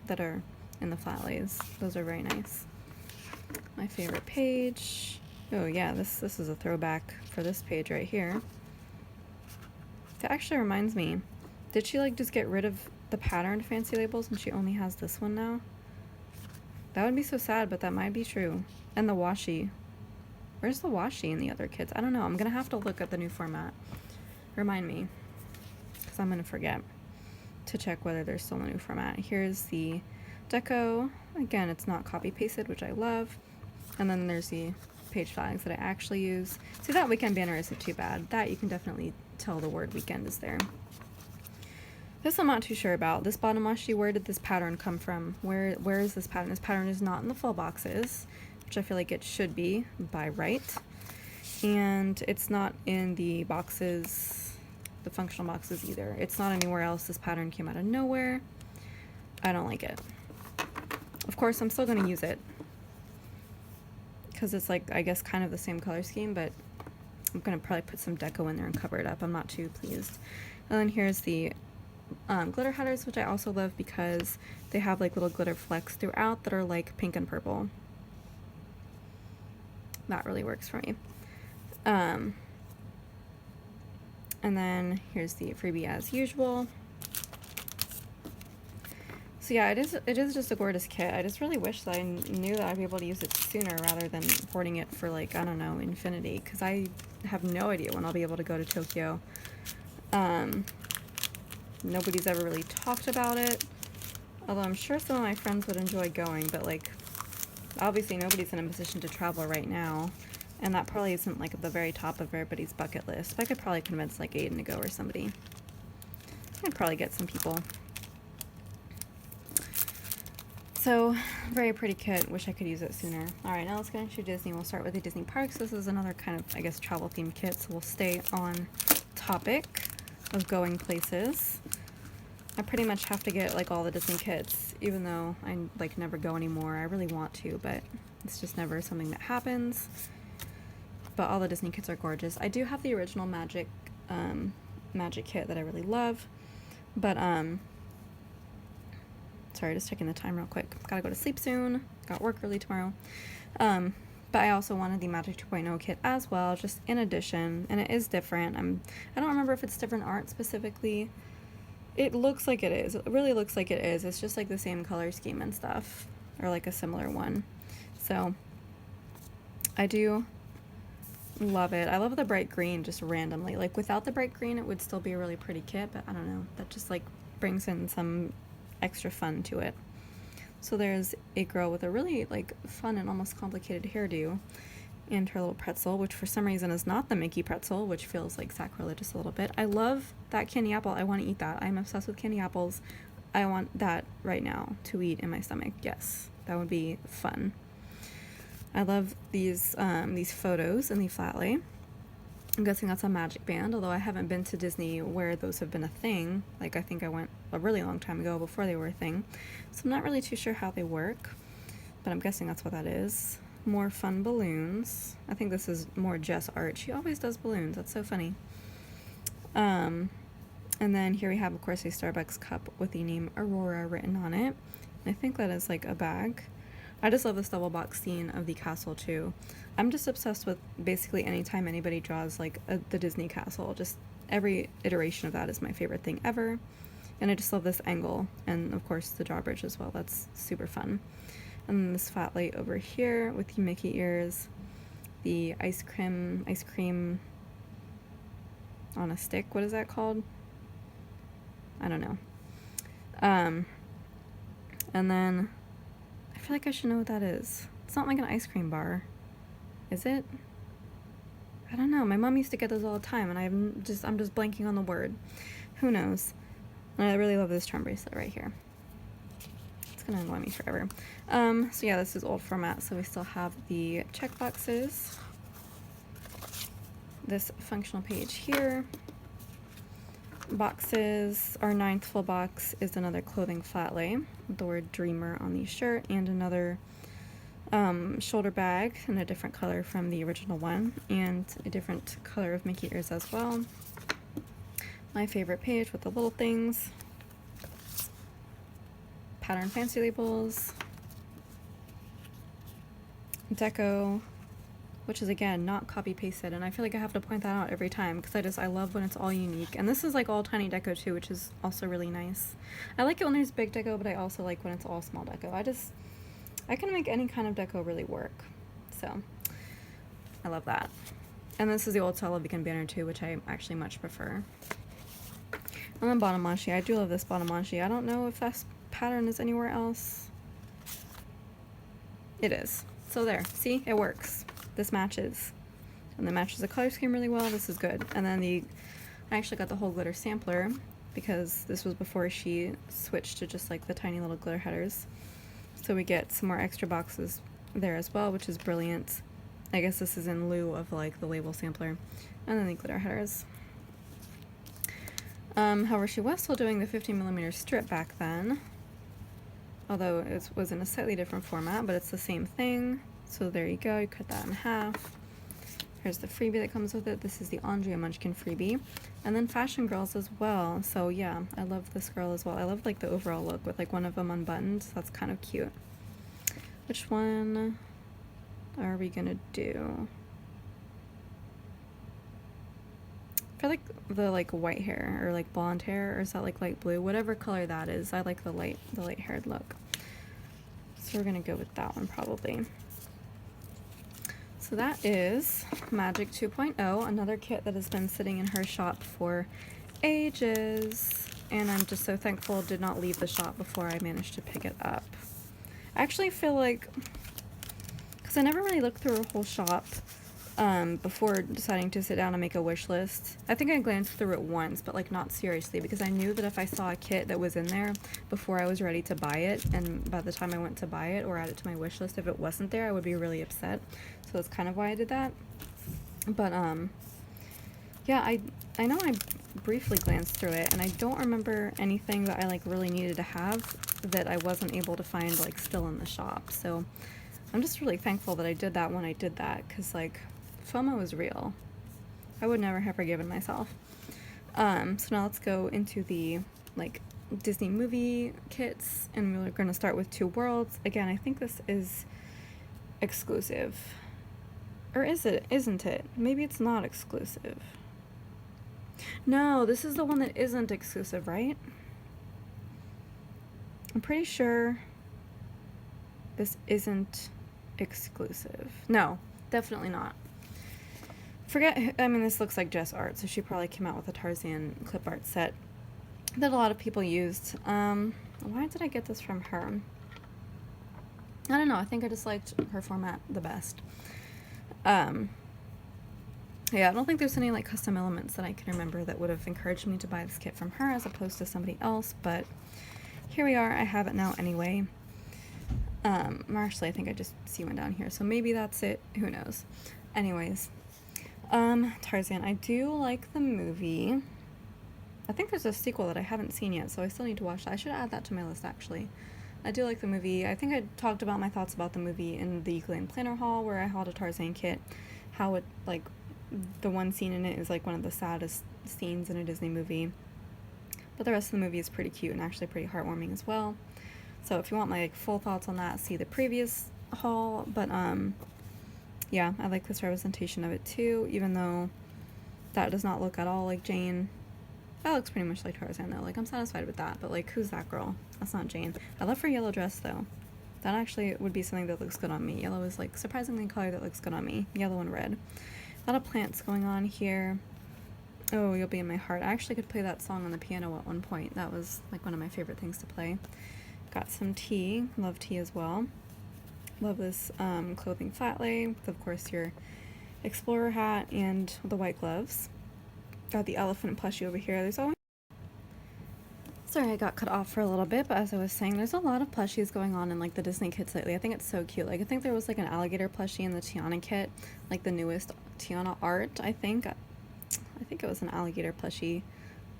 that are in the flat lays. Those are very nice. My favorite page. Oh yeah, this is a throwback for this page right here. That actually reminds me. Did she like just get rid of the patterned fancy labels and she only has this one now? That would be so sad, but that might be true. And the washi. Where's the washi in the other kits? I don't know. I'm gonna have to look at the new format. Remind me, because I'm gonna forget to check whether there's still a new format. Here's the deco. Again, it's not copy pasted, which I love. And then there's the page flags that I actually use. See, that weekend banner isn't too bad. That you can definitely tell the word weekend is there. This I'm not too sure about. This bottom washi, where did this pattern come from? Where is this pattern? This pattern is not in the full boxes, which I feel like it should be by right. And it's not in the boxes, the functional boxes either. It's not anywhere else. This pattern came out of nowhere. I don't like it. Of course, I'm still going to use it because it's like, I guess, kind of the same color scheme, but I'm going to probably put some deco in there and cover it up. I'm not too pleased. And then here's the glitter headers, which I also love because they have like little glitter flecks throughout that are like pink and purple. That really works for me. And then here's the freebie as usual. So yeah, it is just a gorgeous kit. I just really wish that I knew that I'd be able to use it sooner rather than hoarding it for like, I don't know, infinity, because I have no idea when I'll be able to go to Tokyo. Nobody's ever really talked about it, although I'm sure some of my friends would enjoy going, but like, obviously nobody's in a position to travel right now, and that probably isn't like at the very top of everybody's bucket list. But I could probably convince like Aiden to go or somebody. I'd probably get some people. So, very pretty kit. Wish I could use it sooner. Alright, now let's get into Disney. We'll start with the Disney parks. This is another kind of, I guess, travel themed kit, so we'll stay on topic of going places. I pretty much have to get like all the Disney kits, even though I like never go anymore. I really want to, but it's just never something that happens. But all the Disney kits are gorgeous. I do have the original Magic kit that I really love, but sorry, just checking the time real quick. Gotta go to sleep soon. Got work early tomorrow. But I also wanted the Magic 2.0 kit as well, just in addition, and it is different. I don't remember if it's different art specifically. It looks like it is. It really looks like it is. It's just like the same color scheme and stuff, or like a similar one. So I do love it. I love the bright green just randomly. Like without the bright green, it would still be a really pretty kit, but I don't know. That just like brings in some extra fun to it. So there's a girl with a really like fun and almost complicated hairdo and her little pretzel, which for some reason is not the Mickey pretzel, which feels like sacrilegious a little bit. I love that candy apple. I want to eat that. I'm obsessed with candy apples. I want that right now to eat in my stomach. Yes, that would be fun. I love these photos in the flat lay. I'm guessing that's a Magic Band, although I haven't been to Disney where those have been a thing. Like, I think I went a really long time ago before they were a thing. So I'm not really too sure how they work, but I'm guessing that's what that is. More fun balloons. I think this is more Jess art. She always does balloons. That's so funny. And then here we have, of course, a Starbucks cup with the name Aurora written on it. I think that is like a bag. I just love this double box scene of the castle too. I'm just obsessed with basically anytime anybody draws like the Disney castle. Just every iteration of that is my favorite thing ever. And I just love this angle, and of course the drawbridge as well. That's super fun. And then this flat light over here with the Mickey ears, the ice cream on a stick. What is that called? I don't know. And then I feel like I should know what that is. It's not like an ice cream bar, is it? I don't know. My mom used to get those all the time, and I'm just blanking on the word. Who knows? And I really love this charm bracelet right here. It's gonna annoy me forever. So yeah, this is old format, so we still have the check boxes. This functional page here. Boxes. Our 9th full box is another clothing flat lay with the word Dreamer on the shirt, and another shoulder bag in a different color from the original one, and a different color of Mickey ears as well. My favorite page with the little things. pattern fancy labels, deco, which is again not copy pasted, and I feel like I have to point that out every time because I love when it's all unique. And this is like all tiny deco too, which is also really nice. I like it when there's big deco, but I also like when it's all small deco. I can make any kind of deco really work, so I love that. And this is the old style vegan banner too, which I actually much prefer. And then bottom washi. I do love this bottom washi. I don't know if that pattern is anywhere else. It is. So there, see, it works. This matches. And it matches the color scheme really well. This is good. And then I actually got the whole glitter sampler because this was before she switched to just like the tiny little glitter headers. So we get some more extra boxes there as well, which is brilliant. I guess this is in lieu of like the label sampler. And then the glitter headers. However, she was still doing the 15mm strip back then. Although it was in a slightly different format, but it's the same thing. So there you go, you cut that in half. Here's the freebie that comes with it. This is the Andrea Munchkin freebie. And then Fashion Girls as well. So yeah, I love this girl as well. I love like the overall look with like one of them unbuttoned. So that's kind of cute. Which one are we gonna do? For like the like white hair or like blonde hair, or is that like light blue? Whatever color that is, I like the light haired look. So we're gonna go with that one probably. So that is Magic 2.0, another kit that has been sitting in her shop for ages, and I'm just so thankful it did not leave the shop before I managed to pick it up. I actually feel like, because I never really looked through her whole shop before deciding to sit down and make a wish list. I think I glanced through it once, but like not seriously, because I knew that if I saw a kit that was in there before I was ready to buy it, and by the time I went to buy it or add it to my wish list, if it wasn't there, I would be really upset. So that's kind of why I did that. But yeah, I know I briefly glanced through it, and I don't remember anything that I like really needed to have that I wasn't able to find like still in the shop. So I'm just really thankful that I did that when I did that, because like FOMO is real. I would never have forgiven myself. So now let's go into the like Disney movie kits, and we're going to start with Two Worlds. Again, I think this is exclusive. Or is it? Isn't it? Maybe it's not exclusive. No, this is the one that isn't exclusive, right? I'm pretty sure this isn't exclusive. No, definitely not. I mean, this looks like Jess art, so she probably came out with a Tarzan clip art set that a lot of people used. Why did I get this from her? I don't know, I think I just liked her format the best. Yeah, I don't think there's any like custom elements that I can remember that would have encouraged me to buy this kit from her as opposed to somebody else, but here we are, I have it now anyway. Actually, I think I just see one down here, so maybe that's it, who knows. Anyways, Tarzan, I do like the movie. I think there's a sequel that I haven't seen yet, so I still need to watch that. I should add that to my list, actually. I do like the movie. I think I talked about my thoughts about the movie in the Glen Planner haul, where I hauled a Tarzan kit. How it, like, the one scene in it is, like, one of the saddest scenes in a Disney movie. But the rest of the movie is pretty cute and actually pretty heartwarming as well. So if you want my, like, full thoughts on that, see the previous haul. But, yeah, I like this representation of it, too, even though that does not look at all like Jane. That looks pretty much like Tarzan, though. Like, I'm satisfied with that, but, like, who's that girl? That's not Jane. I love her yellow dress, though. That actually would be something that looks good on me. Yellow is, like, surprisingly a color that looks good on me. Yellow and red. A lot of plants going on here. Oh, You'll Be in My Heart. I actually could play that song on the piano at one point. That was, like, one of my favorite things to play. Got some tea. Love tea as well. Love this clothing flat lay with, of course, your explorer hat and the white gloves. Got the elephant plushie over here. There's always... Sorry, I got cut off for a little bit, but as I was saying, there's a lot of plushies going on in, like, the Disney kits lately. I think it's so cute. Like, I think there was, like, an alligator plushie in the Tiana kit, like, the newest Tiana art, I think. I think it was an alligator plushie,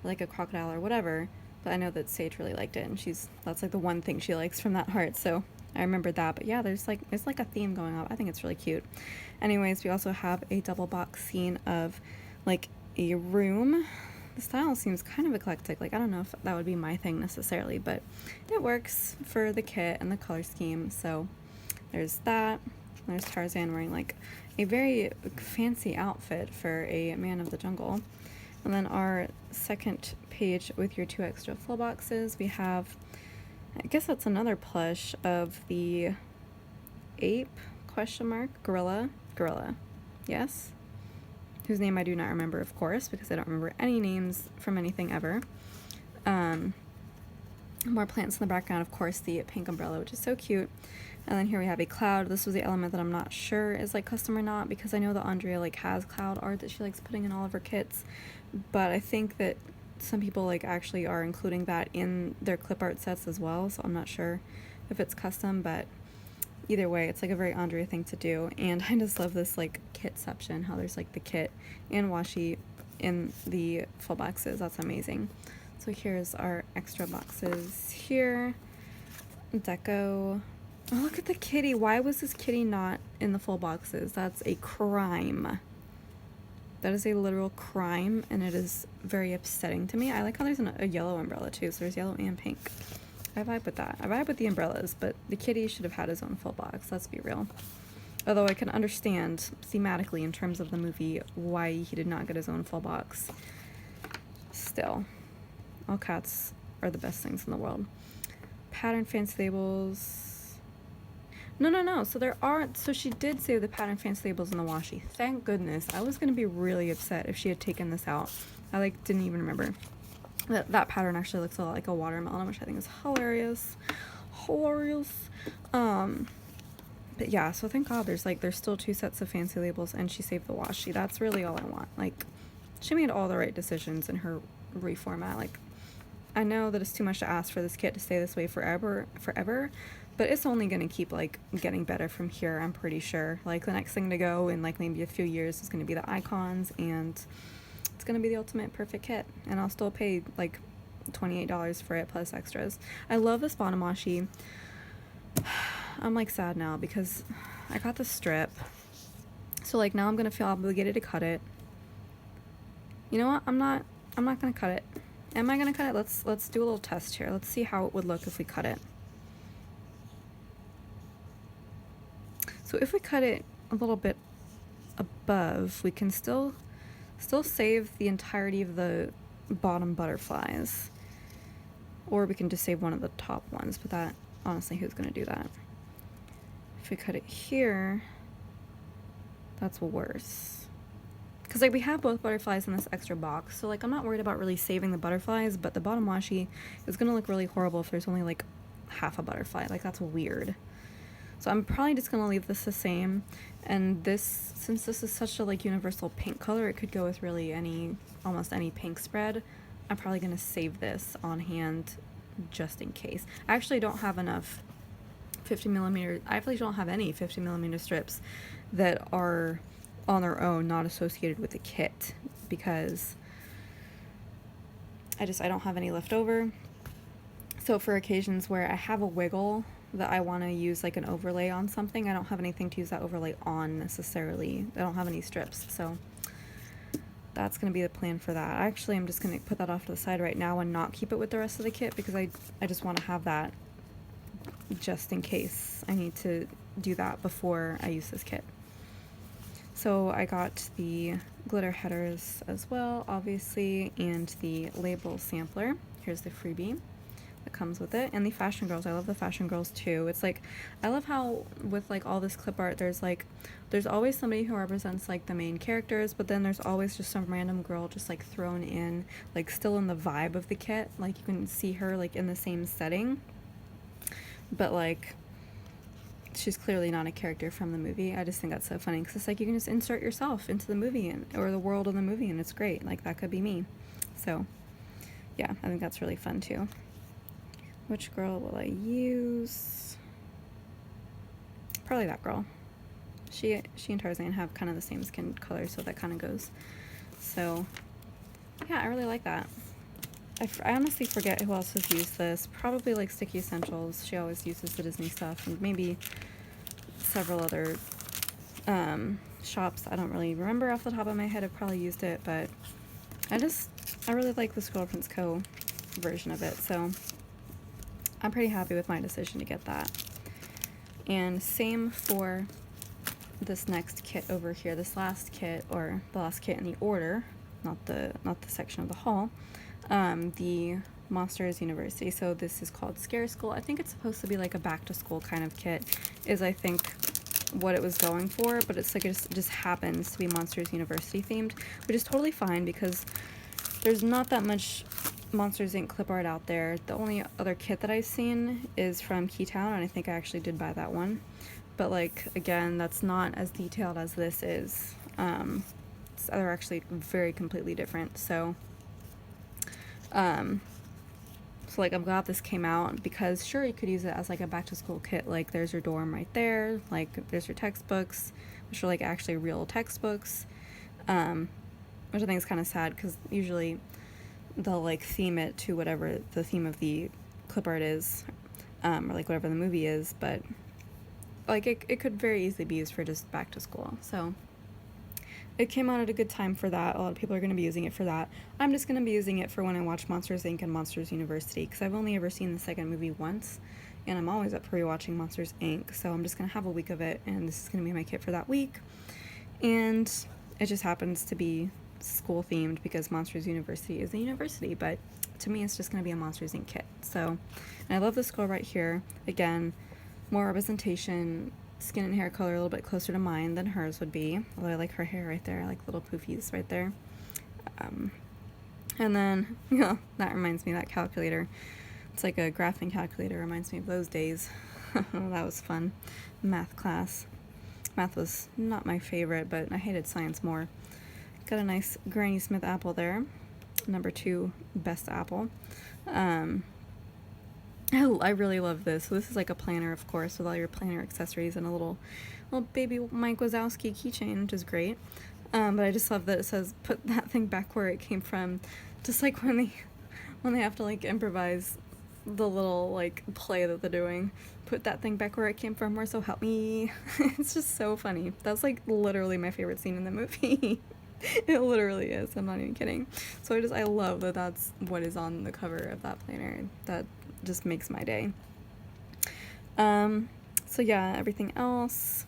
like a crocodile or whatever, but I know that Sage really liked it, and that's, like, the one thing she likes from that art, so I remembered that. But yeah, there's, like, a theme going on. I think it's really cute. Anyways, we also have a double box scene of, like, a room The style seems kind of eclectic. Like, I don't know if that would be my thing necessarily, but it works for the kit and the color scheme. So there's that. There's Tarzan wearing like a very fancy outfit for a man of the jungle. And then our second page with your 2 extra full boxes, we have, I guess that's another plush of the ape, gorilla, yes? Whose name I do not remember, of course, because I don't remember any names from anything ever. More plants in the background, of course, the pink umbrella, which is so cute. And then here we have a cloud. This was the element that I'm not sure is like custom or not, because I know that Andrea like has cloud art that she likes putting in all of her kits, but I think that some people like actually are including that in their clip art sets as well, so I'm not sure if it's custom, but either way, it's like a very Andrea thing to do. And I just love this like kitception, how there's like the kit and washi in the full boxes. That's amazing. So here's our extra boxes here. Deco. Oh, look at the kitty. Why was this kitty not in the full boxes? That's a crime. That is a literal crime, and it is very upsetting to me. I like how there's a yellow umbrella too, so there's yellow and pink. I vibe with that. I vibe with the umbrellas, but the kitty should have had his own full box, let's be real. Although I can understand thematically in terms of the movie why he did not get his own full box. Still, all cats are the best things in the world. Pattern fancy labels. No. So she did save the pattern fancy labels in the washi. Thank goodness. I was going to be really upset if she had taken this out. I like didn't even remember. That pattern actually looks a lot like a watermelon, which I think is hilarious. But yeah, so thank God there's still 2 sets of fancy labels, and she saved the washi. That's really all I want. Like, she made all the right decisions in her reformat. Like, I know that it's too much to ask for this kit to stay this way forever, but it's only gonna keep like getting better from here, I'm pretty sure. Like, the next thing to go in like maybe a few years is gonna be the icons, and it's gonna be the ultimate perfect kit, and I'll still pay like $28 for it plus extras. I love this bottom washi. I'm like sad now because I got the strip, so like now I'm gonna feel obligated to cut it. You know what? I'm not gonna cut it. Am I gonna cut it? Let's do a little test here. Let's see how it would look if we cut it. So if we cut it a little bit above, we can still save the entirety of the bottom butterflies, or we can just save one of the top ones, but that, honestly, who's gonna do that? If we cut it here, that's worse, because like we have both butterflies in this extra box, so like I'm not worried about really saving the butterflies, but the bottom washi is gonna look really horrible if there's only like half a butterfly. Like, that's weird. So I'm probably just gonna leave this the same, and this, since this is such a like universal pink color, it could go with really almost any pink spread. I'm probably gonna save this on hand just in case. I actually don't have enough 50mm, I actually don't have any 50mm strips that are on their own, not associated with the kit, because I don't have any left over. So for occasions where I have a wiggle that I want to use like an overlay on something, I don't have anything to use that overlay on necessarily. I don't have any strips, so that's going to be the plan for that. Actually, I'm just going to put that off to the side right now and not keep it with the rest of the kit, because I just want to have that just in case I need to do that before I use this kit. So I got the glitter headers as well, obviously, and the label sampler. Here's the freebie that comes with it, and the fashion girls. I love the fashion girls too. It's like, I love how with like all this clip art, there's always somebody who represents like the main characters, but then there's always just some random girl just like thrown in, like still in the vibe of the kit. Like, you can see her like in the same setting, but like she's clearly not a character from the movie. I just think that's so funny, because it's like you can just insert yourself into the movie or the world of the movie, and it's great. Like, that could be me. So yeah, I think that's really fun too. Which girl will I use? Probably that girl. She and Tarzan have kind of the same skin color, so that kind of goes. So yeah, I really like that. I honestly forget who else has used this. Probably like Sticky Essentials. She always uses the Disney stuff, and maybe several other shops. I don't really remember off the top of my head. I've probably used it, but I really like the ScribblePrintsCo version of it, so I'm pretty happy with my decision to get that. And same for this next kit over here, this last kit, or the last kit in the order, not the section of the haul, the Monsters University. So this is called Scare School. I think it's supposed to be like a back to school kind of kit, is I think what it was going for, but it's like it just happens to be Monsters University themed, which is totally fine because there's not that much Monsters Inc. clip art out there. The only other kit that I've seen is from Keytown, and I think I actually did buy that one. But like, again, that's not as detailed as this is. They're actually very completely different. So like, I'm glad this came out because sure, you could use it as like a back to school kit. Like, there's your dorm right there. Like, there's your textbooks, which are like actually real textbooks. Which I think is kind of sad because usually they'll like theme it to whatever the theme of the clip art is, or like whatever the movie is, but like it could very easily be used for just back to school. So it came out at a good time for that. A lot of people are going to be using it for that. I'm just going to be using it for when I watch Monsters Inc. and Monsters University, because I've only ever seen the second movie once, and I'm always up for rewatching Monsters Inc., so I'm just going to have a week of it, and this is going to be my kit for that week. And it just happens to be school themed because Monsters University is a university, but to me it's just going to be a Monsters Inc. kit. So, and I love this girl right here. Again, more representation, skin and hair color a little bit closer to mine than hers would be, although I like her hair right there. I like little poofies right there. And then, yeah, that reminds me of that calculator. It's like a graphing calculator, reminds me of those days. That was fun. Math class. Math was not my favorite, but I hated science more. Got a nice Granny Smith apple there. Number 2 best apple. I really love this. So this is like a planner, of course, with all your planner accessories and a little baby Mike Wazowski keychain, which is great. But I just love that it says put that thing back where it came from. Just like when they have to like improvise the little like play that they're doing. Put that thing back where it came from, or so help me. It's just so funny. That's like literally my favorite scene in the movie. It literally is. I'm not even kidding. So I love that that's what is on the cover of that planner. That just makes my day. So yeah, everything else.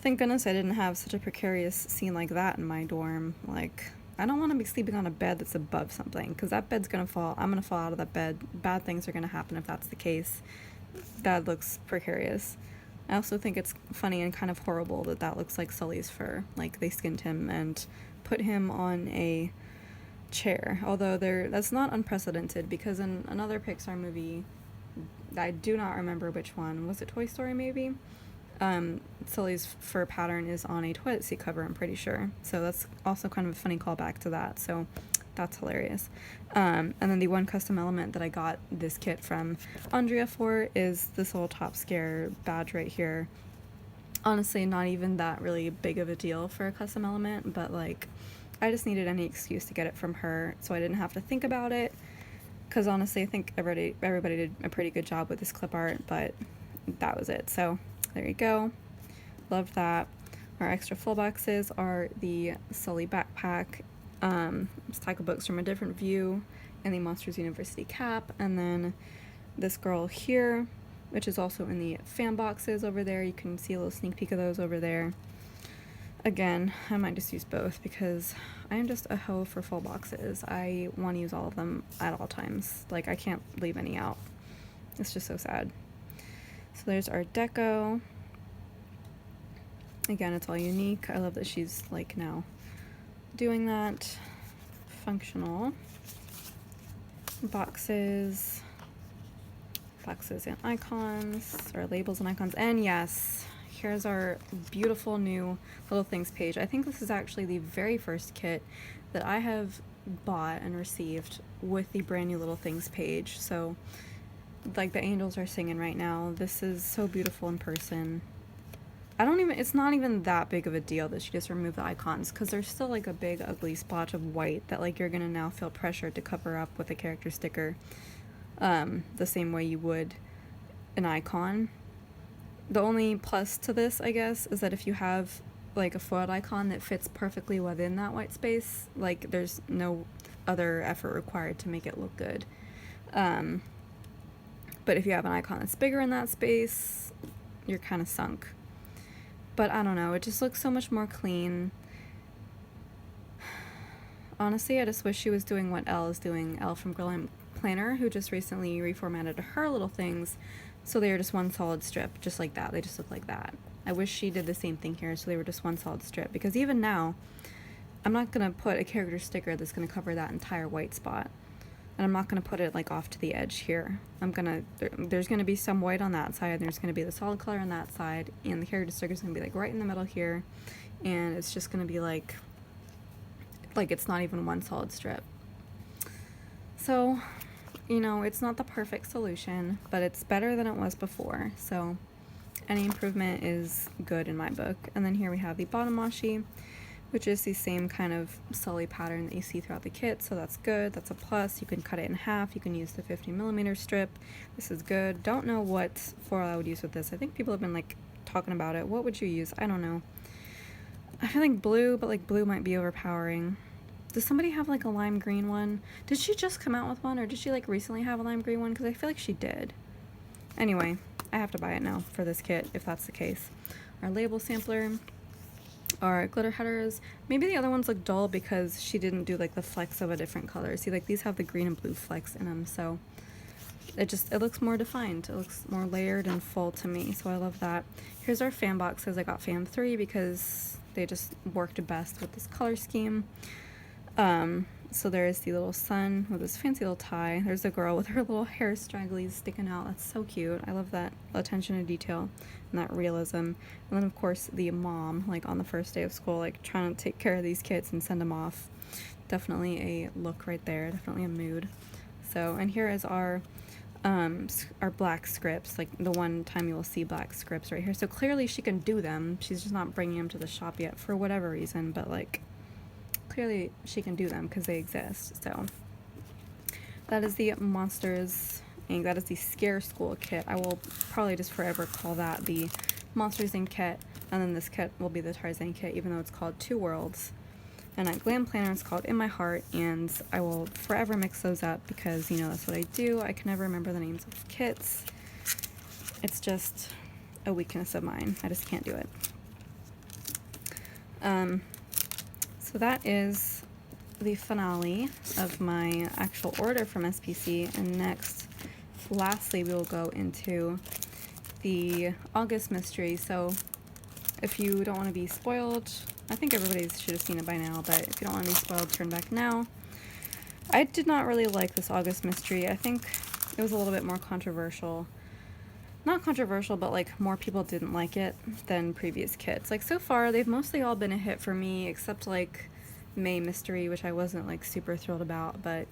Thank goodness I didn't have such a precarious scene like that in my dorm. Like, I don't want to be sleeping on a bed that's above something, because that bed's gonna fall. I'm gonna fall out of that bed. Bad things are gonna happen if that's the case. That looks precarious. I also think it's funny and kind of horrible that that looks like Sully's fur. Like, they skinned him and put him on a chair. Although that's not unprecedented, because in another Pixar movie, I do not remember which one. Was it Toy Story, maybe? Sully's fur pattern is on a toilet seat cover, I'm pretty sure. So that's also kind of a funny callback to that. So that's hilarious. And then the one custom element that I got this kit from Andrea for is this little Top Scare badge right here. Honestly, not even that really big of a deal for a custom element, but like, I just needed any excuse to get it from her, so I didn't have to think about it. Because honestly, I think everybody did a pretty good job with this clip art, but that was it. So there you go. Love that. Our extra full boxes are the Sully backpack, stack of books from a different view, and the Monsters University cap, and then this girl here, which is also in the fan boxes over there. You can see a little sneak peek of those over there. Again, I might just use both because I am just a hoe for full boxes. I want to use all of them at all times. Like, I can't leave any out. It's just so sad. So there's our deco. Again, it's all unique. I love that she's like now doing that. Functional. Boxes and icons, or labels and icons. And yes, here's our beautiful new Little Things page. I think this is actually the very first kit that I have bought and received with the brand new Little Things page. So like, the angels are singing right now. This is so beautiful in person. It's not even that big of a deal that she just removed the icons, because there's still like a big ugly splotch of white that like you're gonna now feel pressured to cover up with a character sticker, the same way you would an icon. The only plus to this, I guess, is that if you have like a foiled icon that fits perfectly within that white space. Like there's no other effort required to make it look good. But if you have an icon that's bigger in that space, you're kind of sunk. But I don't know, it just looks so much more clean. Honestly, I just wish she was doing what Elle is doing, Elle from Grape Planner, who just recently reformatted her little things so they are just one solid strip, just like that. They just look like that. I wish she did the same thing here, so they were just one solid strip, because even now, I'm not going to put a character sticker that's going to cover that entire white spot. And I'm not going to put it like off to the edge here. There's going to be some white on that side, and there's going to be the solid color on that side, and the character sticker is going to be like right in the middle here, and it's just going to be like it's not even one solid strip. So, you know, it's not the perfect solution, but it's better than it was before, so any improvement is good in my book. And then here we have the bottom washi, which is the same kind of sully pattern that you see throughout the kit, so that's good. That's a plus. You can cut it in half. You can use the 50mm strip. This is good. Don't know what foil I would use with this. I think people have been like talking about it. What would you use? I don't know. I feel like blue, but like blue might be overpowering. Does somebody have like a lime green one? Did she just come out with one, or did she like recently have a lime green one? Because I feel like she did. Anyway, I have to buy it now for this kit if that's the case. Our label sampler. Our glitter headers. Maybe the other ones look dull because she didn't do like the flecks of a different color. See, like these have the green and blue flecks in them, so it looks more defined. It looks more layered and full to me, so I love that. Here's our fan boxes. I got fan 3 because they just worked best with this color scheme. So there's the little sun with this fancy little tie. There's the girl with her little hair stragglies sticking out. That's so cute. I love that attention to detail and that realism. And then of course the mom, like on the first day of school, like trying to take care of these kids and send them off. Definitely a look right there. Definitely a mood. So, and here is our black scripts, like the one time you will see black scripts right here. So clearly she can do them. She's just not bringing them to the shop yet for whatever reason, but like clearly she can do them because they exist. So that is the Monsters Inc. That is the Scare School kit. I will probably just forever call that the Monsters Inc. kit, and then this kit will be the Tarzan kit, even though it's called Two Worlds. And at Glam Planner it's called In My Heart, and I will forever mix those up because, you know, that's what I do. I can never remember the names of kits. It's just a weakness of mine. I just can't do it. So that is the finale of my actual order from SPC, and next, lastly, we will go into the August mystery. So if you don't want to be spoiled, I think everybody should have seen it by now, but if you don't want to be spoiled, turn back now. I did not really like this August mystery. I think it was a little bit more controversial. Not controversial, but like more people didn't like it than previous kits. Like so far, they've mostly all been a hit for me, except like May Mystery, which I wasn't like super thrilled about, but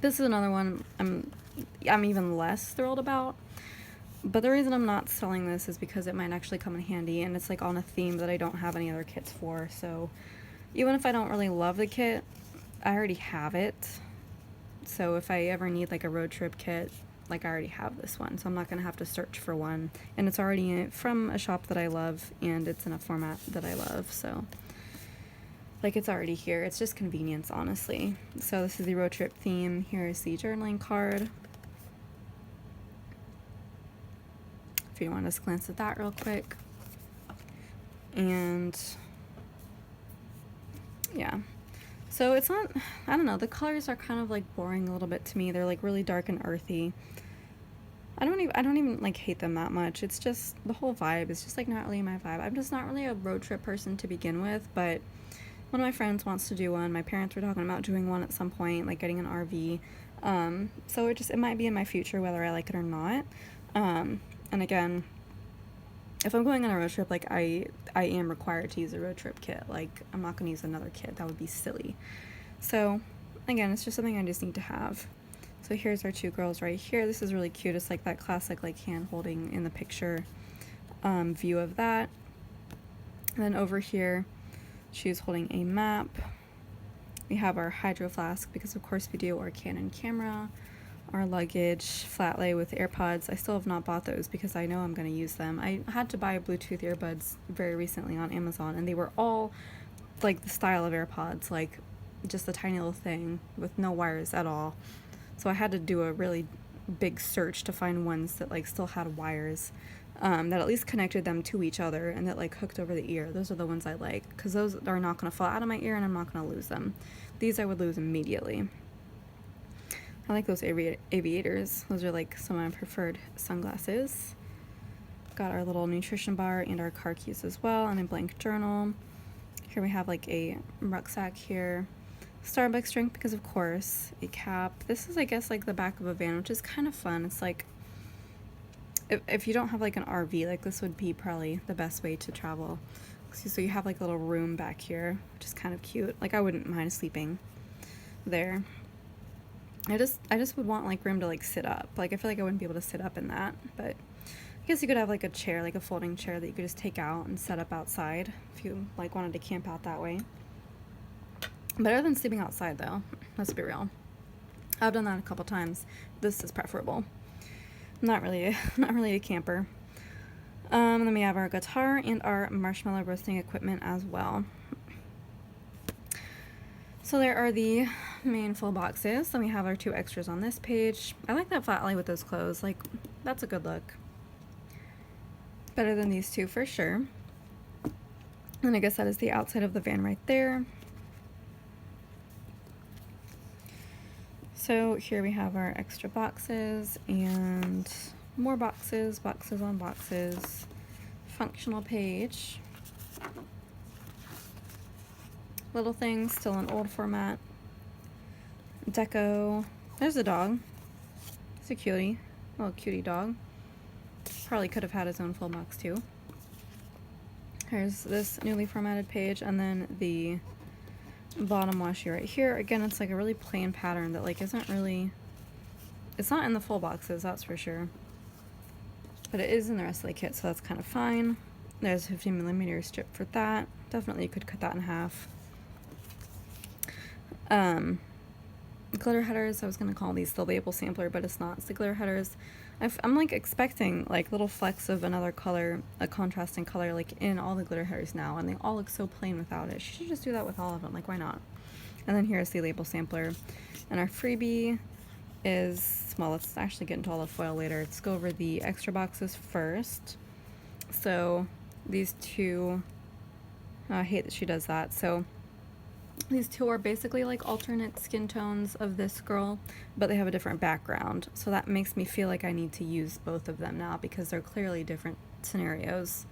this is another one I'm even less thrilled about. But the reason I'm not selling this is because it might actually come in handy, and it's like on a theme that I don't have any other kits for. So even if I don't really love the kit, I already have it. So if I ever need like a road trip kit, like I already have this one, so I'm not gonna have to search for one, and it's already from a shop that I love, and it's in a format that I love, so like it's already here. It's just convenience, honestly. So this is the road trip theme. Here is the journaling card, if you want to just glance at that real quick. And yeah, so it's not, I don't know, the colors are kind of like boring a little bit to me. They're like really dark and earthy. I don't even like hate them that much. It's just the whole vibe is just like not really my vibe. I'm just not really a road trip person to begin with, but one of my friends wants to do one. My parents were talking about doing one at some point, like getting an RV. So it might be in my future whether I like it or not. And again, if I'm going on a road trip, like I am required to use a road trip kit. Like I'm not going to use another kit. That would be silly. So again, it's just something I just need to have. So here's our two girls right here. This is really cute. It's like that classic like hand holding in the picture view of that. And then over here, she's holding a map. We have our hydro flask because of course video or Canon camera. our luggage flat lay with AirPods. I still have not bought those because I know I'm going to use them. I had to buy Bluetooth earbuds very recently on Amazon, and they were all like the style of AirPods, like just a tiny little thing with no wires at all. So I had to do a really big search to find ones that like still had wires, that at least connected them to each other and that like hooked over the ear. Those are the ones I like because those are not going to fall out of my ear and I'm not going to lose them. These I would lose immediately. I like those aviators. Those are like some of my preferred sunglasses. Got our little nutrition bar and our car keys as well, and a blank journal. Here we have like a rucksack here. Starbucks drink because of course. A cap. This is I guess like the back of a van, which is kind of fun. It's like if you don't have like an RV, like this would be probably the best way to travel. So you have like a little room back here, which is kind of cute. Like I wouldn't mind sleeping there. I just would want like room to like sit up. Like I feel like I wouldn't be able to sit up in that, but I guess you could have like a chair, like a folding chair that you could just take out and set up outside if you like wanted to camp out that way. Better than sleeping outside though, let's be real. I've done that a couple times. This is preferable. I'm not really a camper. Then we have our guitar and our marshmallow roasting equipment as well. So there are the main full boxes. Then we have our two extras on this page. I like that flat lay with those clothes. Like, that's a good look. Better than these two for sure. And I guess that is the outside of the van right there. So here we have our extra boxes and more boxes, boxes on boxes. Functional page. Little things, still in old format. Deco. There's a dog. It's a cutie. Little cutie dog. Probably could have had his own full box too. Here's this newly formatted page, and then the bottom washi right here. Again, it's like a really plain pattern that like isn't really, it's not in the full boxes, that's for sure. But it is in the rest of the kit, so that's kind of fine. There's a 15mm strip for that. Definitely you could cut that in half. Glitter headers, I was going to call these the label sampler, but it's not. It's the glitter headers. I'm like expecting like little flecks of another color, a contrasting color, like in all the glitter headers now, and they all look so plain without it. She should just do that with all of them, like why not? And then here's the label sampler. And our freebie is, well, let's actually get into all the foil later. Let's go over the extra boxes first. So these two, I hate that she does that. So these two are basically like alternate skin tones of this girl, but they have a different background. So that makes me feel like I need to use both of them now because they're clearly different scenarios,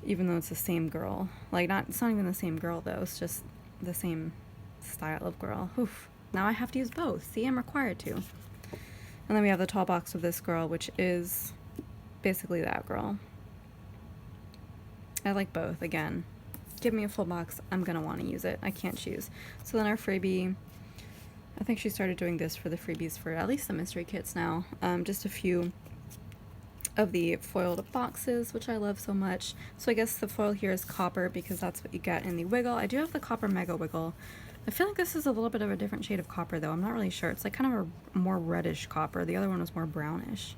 even though it's the same girl. Like it's not even the same girl though, it's just the same style of girl. Oof. Now I have to use both. See, I'm required to. And then we have the tall box of this girl, which is basically that girl. I like both, again. Give me a full box, I'm gonna want to use it. I can't choose. So then our freebie, I think she started doing this for the freebies for at least the mystery kits now. Just a few of the foiled boxes, which I love so much. So I guess the foil here is copper because that's what you get in the wiggle. I do have the copper mega wiggle. I feel like this is a little bit of a different shade of copper though. I'm not really sure. It's like kind of a more reddish copper. The other one was more brownish.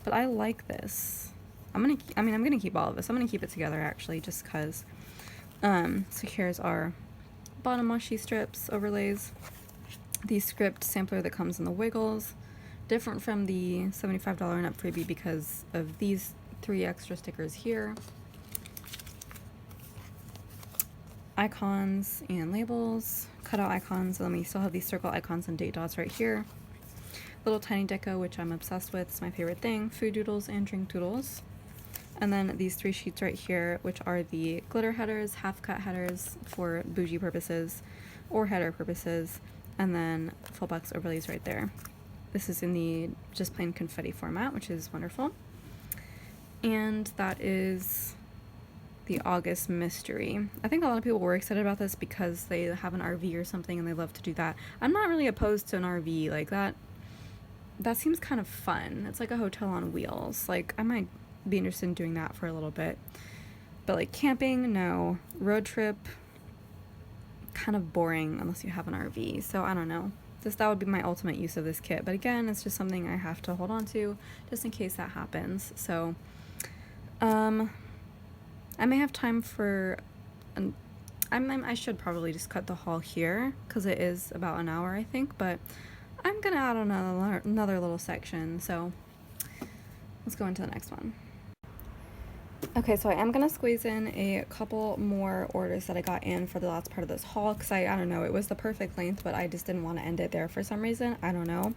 But I like this. I'm gonna keep all of this. I'm gonna keep it together actually, just cause. So here's our bottom washi strips, overlays, the script sampler that comes in the wiggles, different from the $75 and up freebie because of these 3 extra stickers here. Icons and labels, cutout icons, and then we still have these circle icons and date dots right here. Little tiny deco, which I'm obsessed with, it's my favorite thing, food doodles and drink doodles. And then these 3 sheets right here, which are the glitter headers, half-cut headers for bougie purposes or header purposes, and then full box overlays right there. This is in the just plain confetti format, which is wonderful. And that is the August mystery. I think a lot of people were excited about this because they have an RV or something and they love to do that. I'm not really opposed to an RV like that. That seems kind of fun. It's like a hotel on wheels. Like I might be interested in doing that for a little bit, but like camping, no. Road trip, kind of boring unless you have an RV, so I don't know. that would be my ultimate use of this kit. But again, it's just something I have to hold on to just in case that happens. So I may have time for I should probably just cut the haul here because it is about an hour, I think, but I'm gonna add another little section, so let's go into the next one. Okay, so I am going to squeeze in a couple more orders that I got in for the last part of this haul, because I don't know, it was the perfect length, but I just didn't want to end it there for some reason. I don't know.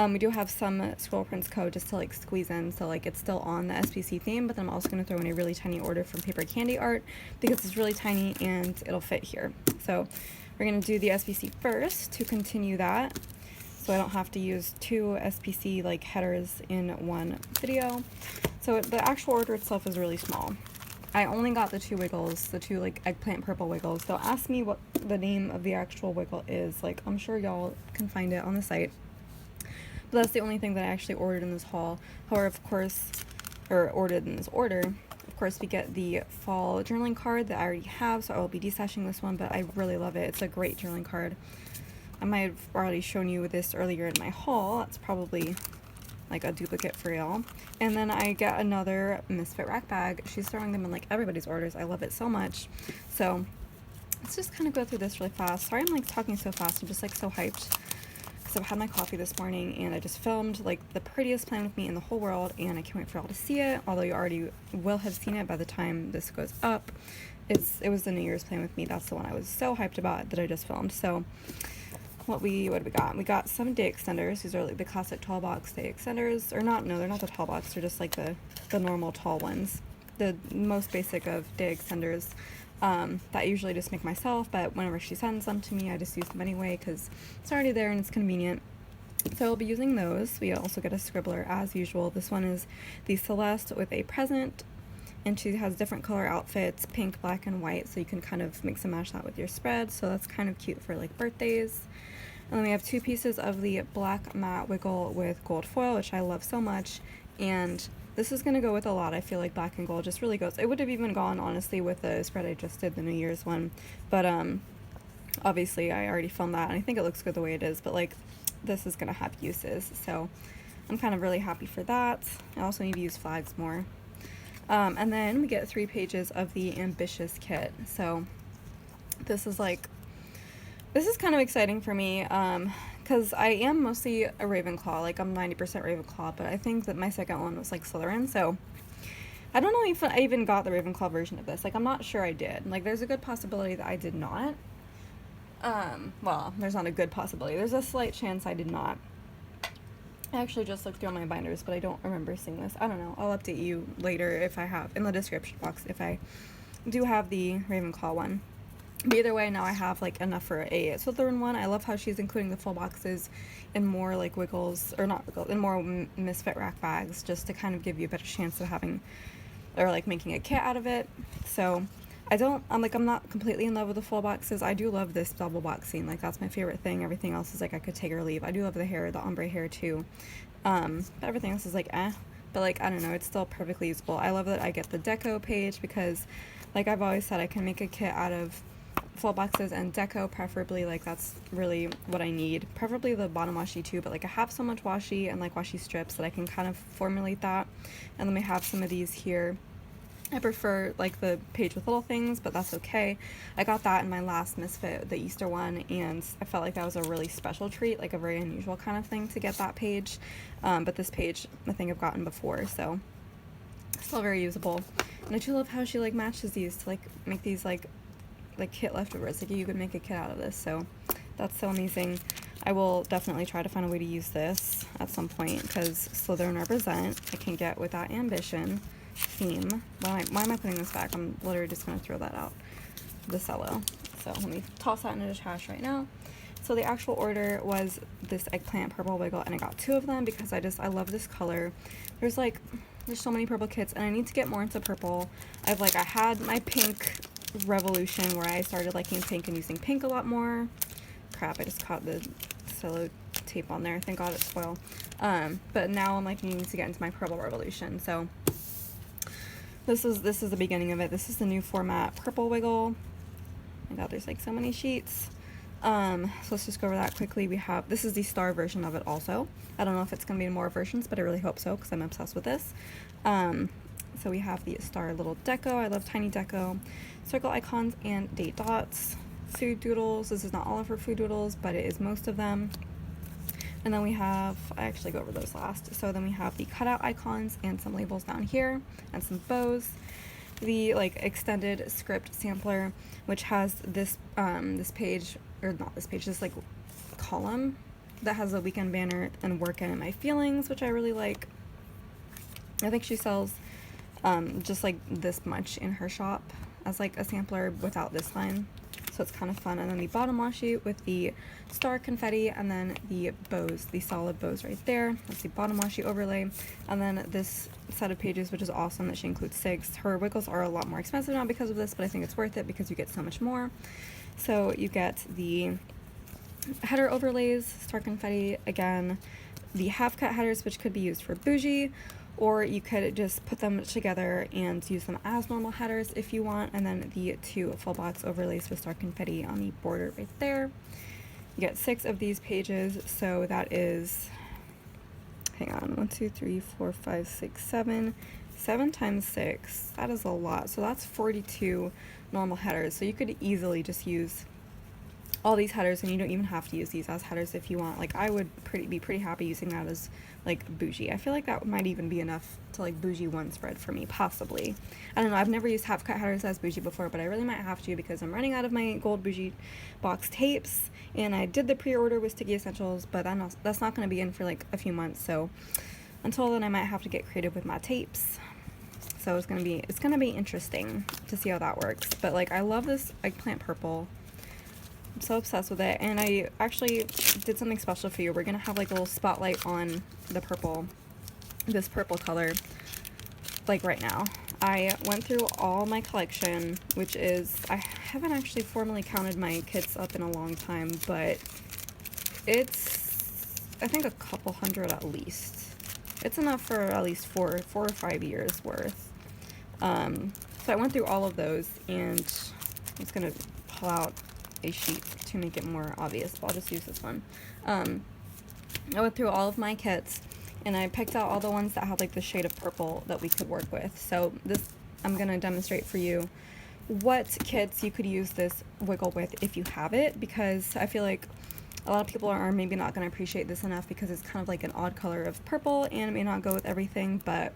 We do have some ScribblePrintsCo just to like squeeze in, so like it's still on the SPC theme, but then I'm also going to throw in a really tiny order from Paper Candy Art because it's really tiny and it'll fit here. So we're going to do the SPC first to continue that, so I don't have to use two SPC like headers in one video. So the actual order itself is really small. I only got the two wiggles, the two like eggplant purple wiggles. They'll ask me what the name of the actual wiggle is. Like, I'm sure y'all can find it on the site. But that's the only thing that I actually ordered in this haul. However, of course, or ordered in this order. Of course, we get the fall journaling card that I already have, so I will be destashing this one, but I really love it. It's a great journaling card. I might have already shown you this earlier in my haul. That's probably like a duplicate for y'all. And then I get another Misfit rack bag. She's throwing them in like everybody's orders. I love it so much. So let's just kind of go through this really fast. Sorry I'm like talking so fast. I'm just like so hyped because I've had my coffee this morning and I just filmed like the prettiest plan with me in the whole world, and I can't wait for y'all to see it, although you already will have seen it by the time this goes up. It was the New Year's plan with me. That's the one I was so hyped about that I just filmed. So what did we got? We got some day extenders. These are like the classic tall box day extenders, or not, no, they're not the tall box, they're just like the normal tall ones. The most basic of day extenders that I usually just make myself, but whenever she sends them to me, I just use them anyway because it's already there and it's convenient. So I'll be using those. We also get a scribbler as usual. This one is the Celeste with a present, and she has different color outfits, pink, black, and white, so you can kind of mix and match that with your spread, so that's kind of cute for like birthdays. And then we have two pieces of the black matte wiggle with gold foil, which I love so much, and this is going to go with a lot. I feel like black and gold just really goes. It would have even gone, honestly, with the spread I just did, the New Year's one, but obviously I already filmed that, and I think it looks good the way it is, but like, this is going to have uses, so I'm kind of really happy for that. I also need to use flags more. And then we get 3 pages of the Ambitious kit, so this is kind of exciting for me, because I am mostly a Ravenclaw, like I'm 90% Ravenclaw, but I think that my second one was like Slytherin, so I don't know if I even got the Ravenclaw version of this. Like, I'm not sure I did. Like, there's a good possibility that I did not. Well, there's not a good possibility. There's a slight chance I did not. I actually just looked through all my binders, but I don't remember seeing this. I don't know. I'll update you later if I have, in the description box, if I do have the Ravenclaw one. But either way, now I have like enough for a Slytherin one. I love how she's including the full boxes in more like wiggles, or not wiggles, in more Misfit rack bags, just to kind of give you a better chance of having, or like making a kit out of it. So I'm not completely in love with the full boxes. I do love this double box scene. Like, that's my favorite thing. Everything else is like I could take or leave. I do love the hair, the ombre hair too. But everything else is like eh. But like, I don't know, it's still perfectly usable. I love that I get the deco page because, like I've always said, I can make a kit out of full boxes and deco, preferably. Like, that's really what I need. Preferably the bottom washi too, but like I have so much washi and like washi strips that I can kind of formulate that. And then we have some of these here. I prefer like the page with little things, but that's okay. I got that in my last Misfit, the Easter one, and I felt like that was a really special treat, like a very unusual kind of thing to get that page. But this page I think I've gotten before, so still very usable. And I do love how she like matches these to like make these like kit leftovers. Like, you could make a kit out of this, so that's so amazing. I will definitely try to find a way to use this at some point because Slytherin represent. I can get with that ambition theme. Why am I putting this back? I'm literally just going to throw that out the cello. So let me toss that into the trash right now. So the actual order was this eggplant purple wiggle, and I got 2 of them because I love this color. There's so many purple kits, and I need to get more into purple. I had my pink revolution where I started liking pink and using pink a lot more. Crap, I just caught the cello tape on there. Thank God it's foil. But now I'm like needing to get into my purple revolution. So this is the beginning of it. This is the new format purple wiggle. Oh my God, there's like so many sheets. So let's just go over that quickly. We have, this is the star version of it also. I don't know if it's going to be in more versions, but I really hope so because I'm obsessed with this. So we have the star little deco. I love tiny deco, circle icons, and date dots. Food doodles. This is not all of her food doodles, but it is most of them. And then we have, I actually go over those last. So then we have the cutout icons and some labels down here and some bows. The like extended script sampler, which has this this page, or not this page, this like column that has a weekend banner and work in my feelings, which I really like. I think she sells just like this much in her shop as like a sampler without this line, so it's kind of fun. And then the bottom washi with the star confetti, and then the bows, the solid bows right there. That's the bottom washi overlay. And then this set of pages, which is awesome that she includes 6. Her wiggles are a lot more expensive now because of this, but I think it's worth it because you get so much more. So you get the header overlays, star confetti, again, the half cut headers, which could be used for bougie, or you could just put them together and use them as normal headers if you want, and then the 2 full box overlays with star confetti on the border right there. You get 6 of these pages, so that is, hang on, 1, 2, 3, 4, 5, 6, 7. 7 times 6, that is a lot. So that's 42 normal headers. So you could easily just use all these headers, and you don't even have to use these as headers if you want. Like, I would be pretty happy using that as like bougie. I feel like that might even be enough to like bougie one spread for me, possibly. I don't know, I've never used half cut headers as bougie before, but I really might have to because I'm running out of my gold bougie box tapes, and I did the pre-order with Sticky Essentials, but that's not going to be in for like a few months, so until then I might have to get creative with my tapes. So it's gonna be interesting to see how that works. But like, I love this eggplant purple. I'm so obsessed with it, and I actually did something special for you. We're gonna have like a little spotlight on the purple, this purple color, like right now. I went through all my collection, which is, I haven't actually formally counted my kits up in a long time, but it's, I think, a couple hundred at least. It's enough for at least four or 5 years worth. So I went through all of those, and I'm just gonna pull out a sheet to make it more obvious, but I'll just use this one. I went through all of my kits, and I picked out all the ones that had like the shade of purple that we could work with. So this, I'm gonna demonstrate for you what kits you could use this wiggle with if you have it, because I feel like a lot of people are maybe not going to appreciate this enough because it's kind of like an odd color of purple, and it may not go with everything, but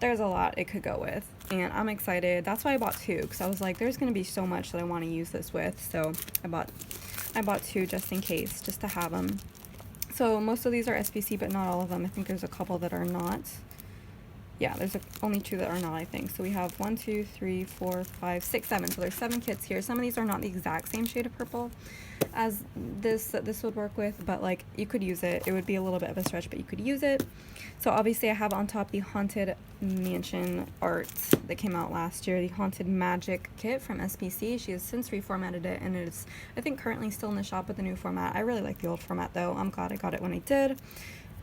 there's a lot it could go with, and I'm excited. That's why I bought 2, because I was like, there's going to be so much that I want to use this with, so I bought 2 just in case, just to have them. So most of these are SPC, but not all of them. I think there's a couple that are not. Yeah, there's only 2 that are not, I think. So we have 1, 2, 3, 4, 5, 6, 7. So there's 7 kits here. Some of these are not the exact same shade of purple as this would work with, but like, you could use it. It would be a little bit of a stretch, but you could use it. So obviously I have on top the Haunted Mansion art that came out last year, the Haunted Magic kit from SPC. She has since reformatted it, and it's, I think, currently still in the shop with the new format. I really like the old format though. I'm glad I got it when I did.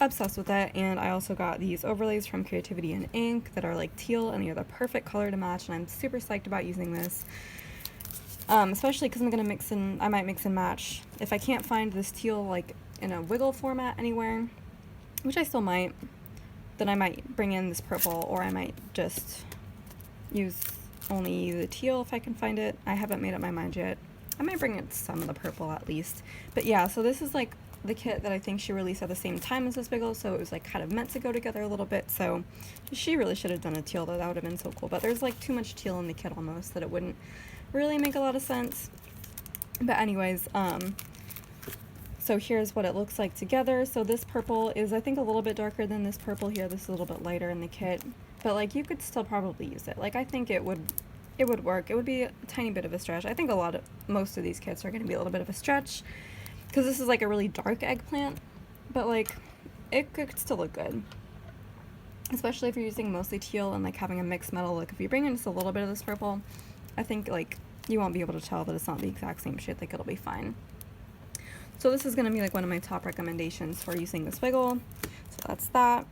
Obsessed with it. And I also got these overlays from Creativity and Ink that are like teal, and they're the perfect color to match, and I'm super psyched about using this. Especially because I'm gonna I might mix and match. If I can't find this teal like in a wiggle format anywhere, which I still might, then I might bring in this purple, or I might just use only the teal if I can find it. I haven't made up my mind yet. I might bring in some of the purple at least. But yeah, so this is like the kit that I think she released at the same time as this wiggle, so it was like kind of meant to go together a little bit. So she really should have done a teal though. That would have been so cool. But there's like too much teal in the kit almost that it wouldn't really make a lot of sense. But anyways, so here's what it looks like together. So this purple is, I think, a little bit darker than this purple here. This is a little bit lighter in the kit, but like, you could still probably use it. Like, I think it would work. It would be a tiny bit of a stretch. I think most of these kits are going to be a little bit of a stretch because this is like a really dark eggplant, but like, it could still look good, especially if you're using mostly teal and like having a mixed metal look. If you bring in just a little bit of this purple, I think like you won't be able to tell that it's not the exact same shade. Like, it'll be fine. So this is going to be like one of my top recommendations for using this wiggle. So that's that.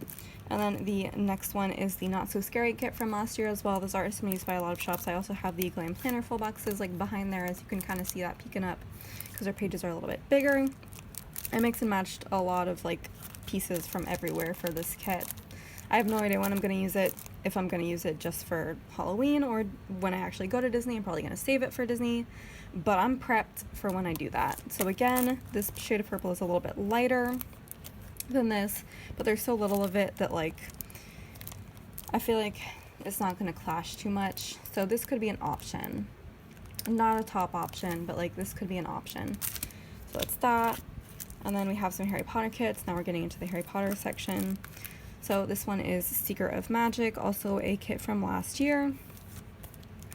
And then the next one is the Not So Scary kit from last year as well. This art has been used by a lot of shops. I also have the Glam Planner full boxes like behind there, as you can kind of see that peeking up because our pages are a little bit bigger. I mixed and matched a lot of like pieces from everywhere for this kit. I have no idea when I'm going to use it, if I'm going to use it just for Halloween or when I actually go to Disney. I'm probably going to save it for Disney, but I'm prepped for when I do that. So again, this shade of purple is a little bit lighter than this, but there's so little of it that like I feel like it's not going to clash too much. So this could be an option. Not a top option, but like this could be an option. So that's that. And then we have some Harry Potter kits. Now we're getting into the Harry Potter section. So this one is Secret of Magic, also a kit from last year.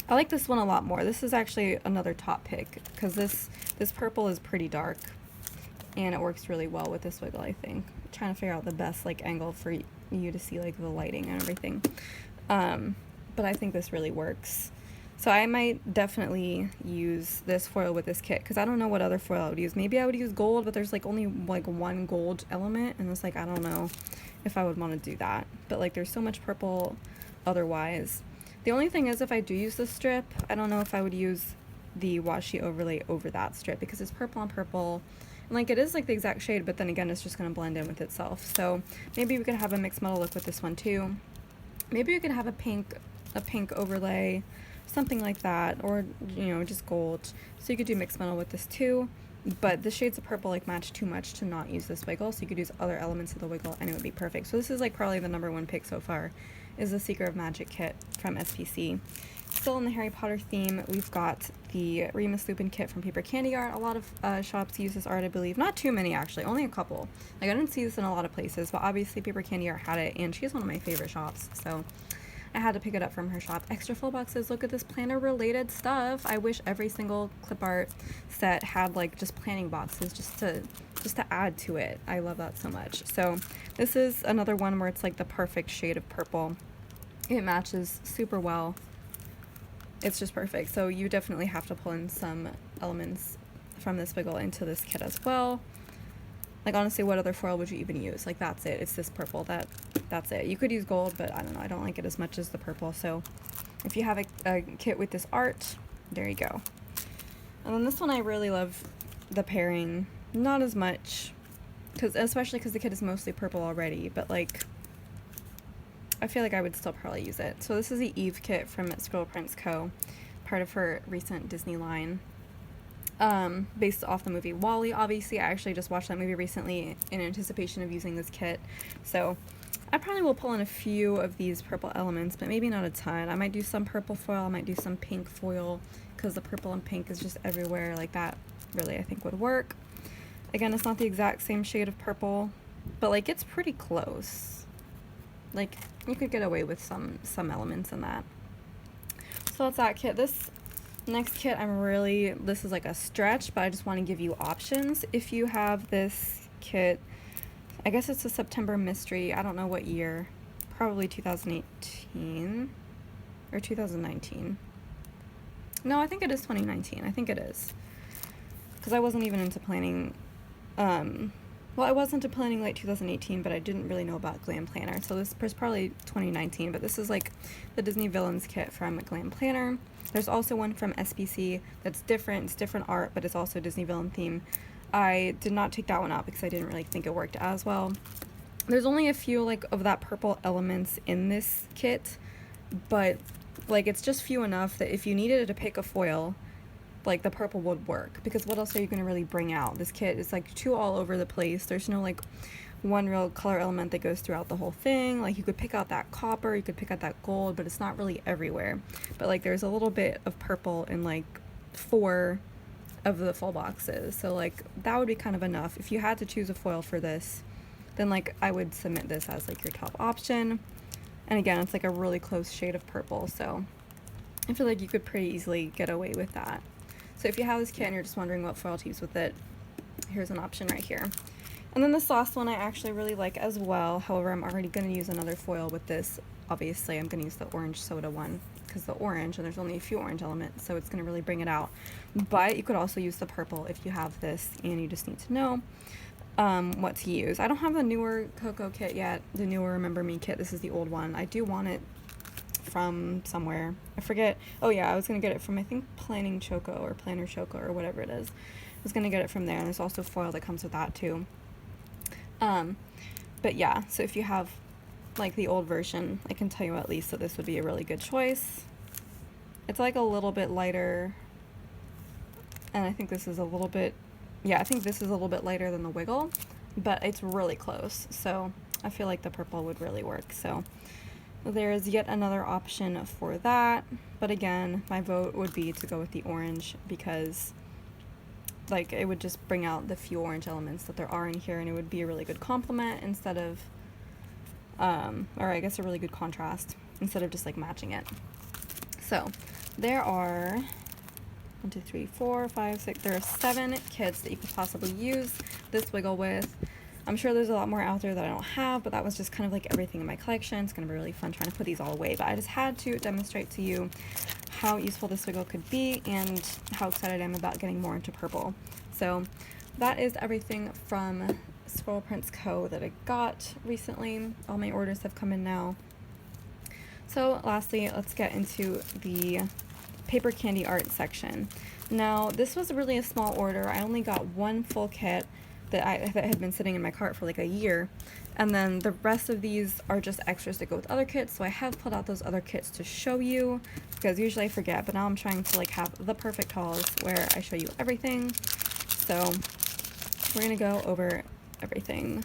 I like this one a lot more. This is actually another top pick because this purple is pretty dark and it works really well with this wiggle, I think. I'm trying to figure out the best like angle for you to see like the lighting and everything. But I think this really works. So I might definitely use this foil with this kit because I don't know what other foil I would use. Maybe I would use gold, but there's like only like one gold element and it's like I don't know if I would want to do that. But like there's so much purple otherwise. The only thing is if I do use this strip, I don't know if I would use the washi overlay over that strip because it's purple on purple. And like it is like the exact shade, but then again it's just going to blend in with itself. So maybe we could have a mixed metal look with this one too. Maybe we could have a pink overlay, something like that, or you know, just gold. So you could do mixed metal with this too, but the shades of purple like match too much to not use this wiggle, so you could use other elements of the wiggle and it would be perfect. So this is like probably the #1 pick so far, is the Secret of Magic kit from SPC. Still in the Harry Potter theme, we've got the Remus Lupin kit from Paper Candy Art. A lot of shops use this art, I believe. Not too many actually, only a couple. Like I didn't see this in a lot of places, but obviously Paper Candy Art had it, and she's one of my favorite shops, so I had to pick it up from her shop. Extra full boxes. Look at this planner related stuff. I wish every single clip art set had like just planning boxes just to add to it. I love that so much. So this is another one where it's like the perfect shade of purple. It matches super well. It's just perfect. So you definitely have to pull in some elements from this wiggle into this kit as well. Like honestly, what other foil would you even use? Like that's it. It's this purple. That's it. You could use gold, but I don't know. I don't like it as much as the purple. So if you have a kit with this art, there you go. And then this one I really love the pairing. Not as much, especially because the kit is mostly purple already, but like I feel like I would still probably use it. So this is the Eve kit from ScribblePrintsCo, part of her recent Disney line. Based off the movie WALL-E. Obviously, I actually just watched that movie recently in anticipation of using this kit, so I probably will pull in a few of these purple elements, but maybe not a ton. I might do some purple foil, I might do some pink foil, because the purple and pink is just everywhere. Like that really I think would work. Again, it's not the exact same shade of purple, but like it's pretty close. Like you could get away with some elements in that. So that's that kit. This next kit, this is like a stretch, but I just want to give you options. If you have this kit, I guess it's a September mystery. I don't know what year. Probably 2018 or 2019. No, I think it is 2019. I think it is. Because I wasn't even into planning. Well, I was into planning late 2018, but I didn't really know about Glam Planner. So this is probably 2019, but this is like the Disney Villains kit from Glam Planner. There's also one from SPC that's different. It's different art, but it's also Disney villain theme. I did not take that one out because I didn't really think it worked as well. There's only a few like of that purple elements in this kit, but like it's just few enough that if you needed to pick a foil, like the purple would work, because what else are you going to really bring out? This kit is like too all over the place. There's no like one real color element that goes throughout the whole thing. Like you could pick out that copper, you could pick out that gold, but it's not really everywhere. But like there's a little bit of purple in like 4 of the full boxes, so like that would be kind of enough. If you had to choose a foil for this, then like I would submit this as like your top option. And again, it's like a really close shade of purple, so I feel like you could pretty easily get away with that. So if you have this kit and you're just wondering what foil to use with it, here's an option right here. And then this last one I actually really like as well. However, I'm already going to use another foil with this. Obviously, I'm going to use the orange soda one because the orange, and there's only a few orange elements, so it's going to really bring it out. But you could also use the purple if you have this and you just need to know. what to use. I don't have the newer Coco kit yet, the newer Remember Me kit. This is the old one. I do want it from somewhere. I forget. Oh yeah, I was gonna get it from, I think, Planning Choco or Planner Choco or whatever it is. I was gonna get it from there, and there's also foil that comes with that too. But yeah, so if you have like the old version, I can tell you at least that this would be a really good choice. It's like a little bit lighter, and I think this is a little bit, yeah, I think this is a little bit lighter than the Wiggle, but it's really close, so I feel like the purple would really work. So there's yet another option for that, but again, my vote would be to go with the orange, because like it would just bring out the few orange elements that there are in here, and it would be a really good complement instead of or I guess a really good contrast instead of just like matching it. So there are 1, 2, 3, 4, 5, 6, there are 7 kits that you could possibly use this Wiggle with. I'm sure there's a lot more out there that I don't have, but that was just kind of like everything in my collection. It's going to be really fun trying to put these all away, but I just had to demonstrate to you how useful this Wiggle could be and how excited I am about getting more into purple. So that is everything from ScribblePrintsCo that I got recently. All my orders have come in now. So lastly, let's get into the paper candy art section. Now, this was really a small order. I only got one full kit that had been sitting in my cart for like a year, and then the rest of these are just extras that go with other kits. So I have pulled out those other kits to show you, because usually I forget, but now I'm trying to like have the perfect hauls where I show you everything. So we're gonna go over everything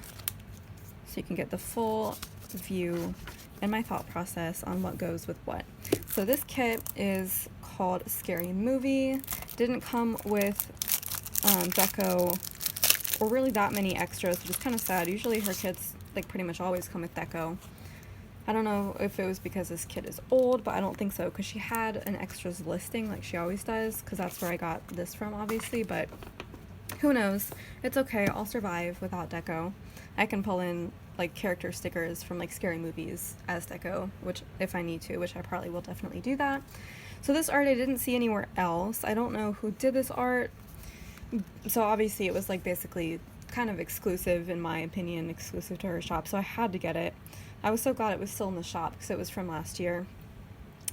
so you can get the full view and my thought process on what goes with what. So this kit is called Scary Movie. Didn't come with deco or really that many extras, which is kind of sad. Usually her kits like pretty much always come with deco. I don't know if it was because this kit is old, but I don't think so, because she had an extras listing like she always does, because that's where I got this from obviously, but who knows. It's okay, I'll survive without deco. I can pull in like character stickers from like scary movies as deco, which if I need to, which I probably will definitely do that. So this art I didn't see anywhere else. I don't know who did this art. So obviously it was like basically kind of exclusive, in my opinion, exclusive to her shop, so I had to get it. I was so glad it was still in the shop because it was from last year.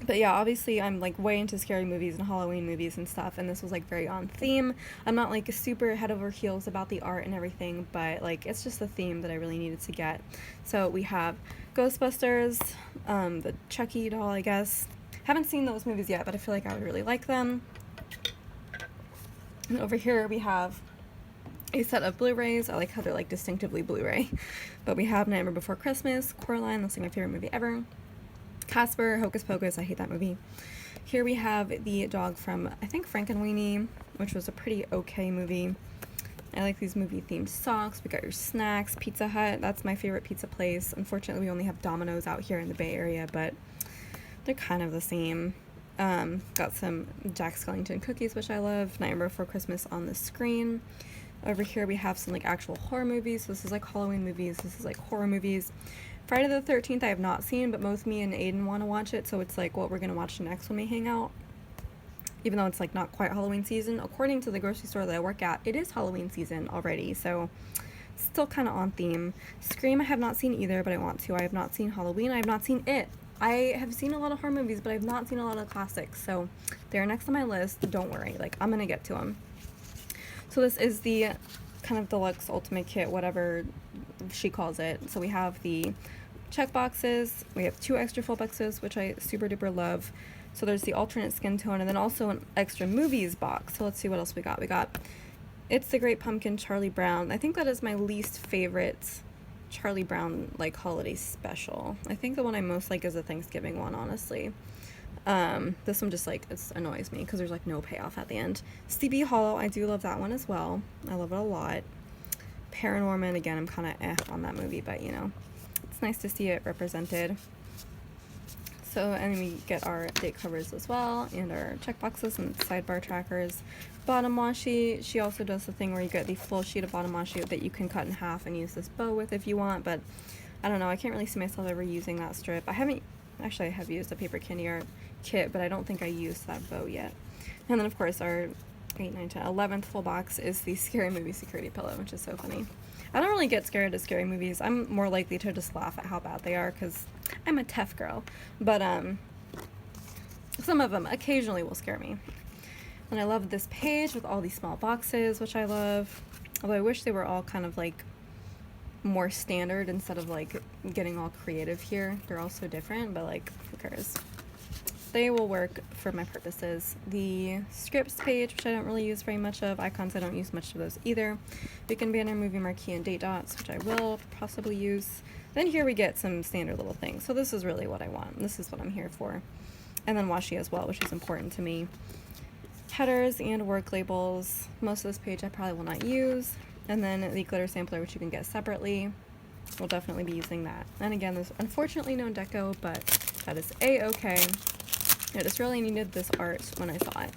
But yeah, obviously I'm like way into scary movies and Halloween movies and stuff, and this was like very on theme. I'm not like super head over heels about the art and everything, but like it's just the theme that I really needed to get. So we have Ghostbusters, the Chucky doll, I guess. Haven't seen those movies yet, but I feel like I would really like them. And over here we have a set of Blu-rays. I like how they're like distinctively Blu-ray. But we have Nightmare Before Christmas, Coraline, that's like my favorite movie ever. Casper, Hocus Pocus, I hate that movie. Here we have the dog from, I think, Frankenweenie, which was a pretty okay movie. I like these movie-themed socks. We got your snacks, Pizza Hut, that's my favorite pizza place. Unfortunately, we only have Domino's out here in the Bay Area, but they're kind of the same. Got some Jack Skellington cookies, which I love. Nightmare Before Christmas on the screen. Over here we have some like actual horror movies. So this is like Halloween movies, this is like horror movies. Friday the 13th I have not seen, but both me and Aiden want to watch it, so it's like what we're going to watch next when we hang out. Even though it's like not quite Halloween season, according to the grocery store that I work at, it is Halloween season already, so still kind of on theme. Scream I have not seen either, but I want to. I have not seen Halloween, I have not seen It. I have seen a lot of horror movies, but I have not seen a lot of classics, so they're next on my list. Don't worry, like I'm going to get to them. So this is the kind of deluxe ultimate kit, whatever she calls it. So we have the check boxes, we have 2 extra full boxes, which I super duper love. So there's the alternate skin tone, and then also an extra movies box. So let's see what else we got. We got It's the Great Pumpkin, Charlie Brown. I think that is my least favorite Charlie Brown like holiday special. I think the one I most like is the Thanksgiving one, honestly. This one just like, it annoys me because there's like no payoff at the end. Sleepy Hollow, I do love that one as well. I love it a lot. Paranorman, again, I'm kind of on that movie, but you know, it's nice to see it represented. So, and then we get our date covers as well, and our check boxes and sidebar trackers. Bottom washi, she also does the thing where you get the full sheet of bottom washi that you can cut in half and use this bow with if you want, but I don't know, I can't really see myself ever using that strip. I have used a paper candy art kit, but I don't think I used that bow yet. And then of course our 8, 9, 10, 11th full box is the Scary Movie security pillow, which is so funny. I don't really get scared of scary movies. I'm more likely to just laugh at how bad they are because I'm a tough girl. But some of them occasionally will scare me. And I love this page with all these small boxes, which I love. Although I wish they were all kind of like more standard instead of like getting all creative here. They're all so different, but like, who cares? They will work for my purposes. The scripts page, which I don't really use very much of. Icons, I don't use much of those either. Weekend banner, movie marquee, and date dots, which I will possibly use. Then here we get some standard little things. So this is really what I want. This is what I'm here for. And then washi as well, which is important to me. Headers and work labels. Most of this page I probably will not use. And then the glitter sampler, which you can get separately. We'll definitely be using that. And again, there's unfortunately no deco, but that is a-okay. I just really needed this art when I saw it.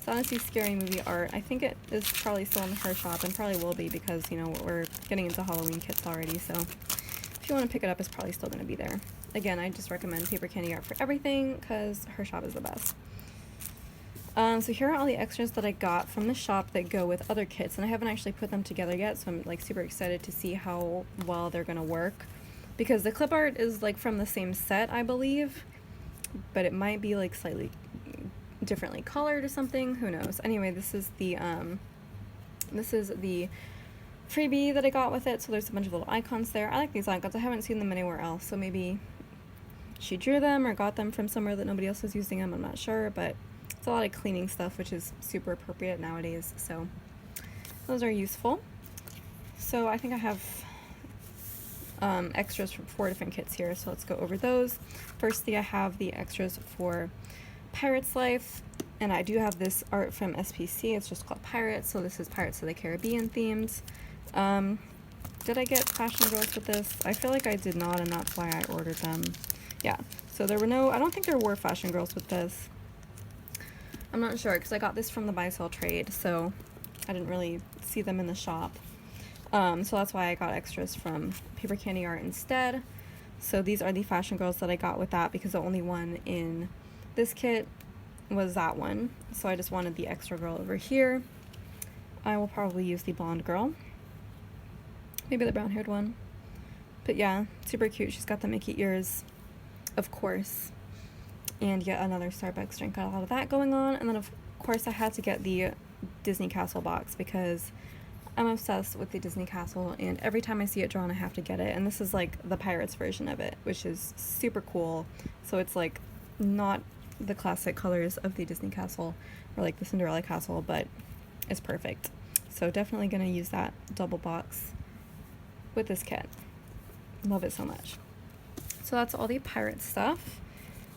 So honestly, scary movie art. I think it is probably still in her shop, and probably will be because, you know, we're getting into Halloween kits already, so if you want to pick it up, it's probably still going to be there. Again, I just recommend Paper Candy Art for everything because her shop is the best. So here are all the extras that I got from the shop that go with other kits, and I haven't actually put them together yet, so I'm like super excited to see how well they're gonna work, because the clip art is like from the same set, I believe, but it might be like slightly differently colored or something, who knows. Anyway, this is the freebie that I got with it, so there's a bunch of little icons there. I like these icons. I haven't seen them anywhere else, so maybe she drew them or got them from somewhere that nobody else is using them, I'm not sure, but it's a lot of cleaning stuff, which is super appropriate nowadays, so those are useful. So I think I have extras from 4 different kits here, so let's go over those. Firstly, I have the extras for Pirates Life, and I do have this art from SPC. It's just called Pirates, so this is Pirates of the Caribbean themed. Did I get Fashion Girls with this? I feel like I did not, and that's why I ordered them. Yeah, so there were no, I don't think there were Fashion Girls with this. I'm not sure, because I got this from the buy-sell trade, so I didn't really see them in the shop. So that's why I got extras from Paper Candy Art instead. So these are the Fashion Girls that I got with that, because the only one in this kit was that one. So I just wanted the extra girl over here. I will probably use the blonde girl. Maybe the brown-haired one. But yeah, super cute. She's got the Mickey ears, of course. And yet another Starbucks drink. Got a lot of that going on. And then of course I had to get the Disney Castle box because I'm obsessed with the Disney Castle, and every time I see it drawn I have to get it. And this is like the Pirates version of it, which is super cool. So it's like not the classic colors of the Disney Castle or like the Cinderella Castle, but it's perfect. So definitely gonna use that double box with this kit. Love it so much. So that's all the pirate stuff.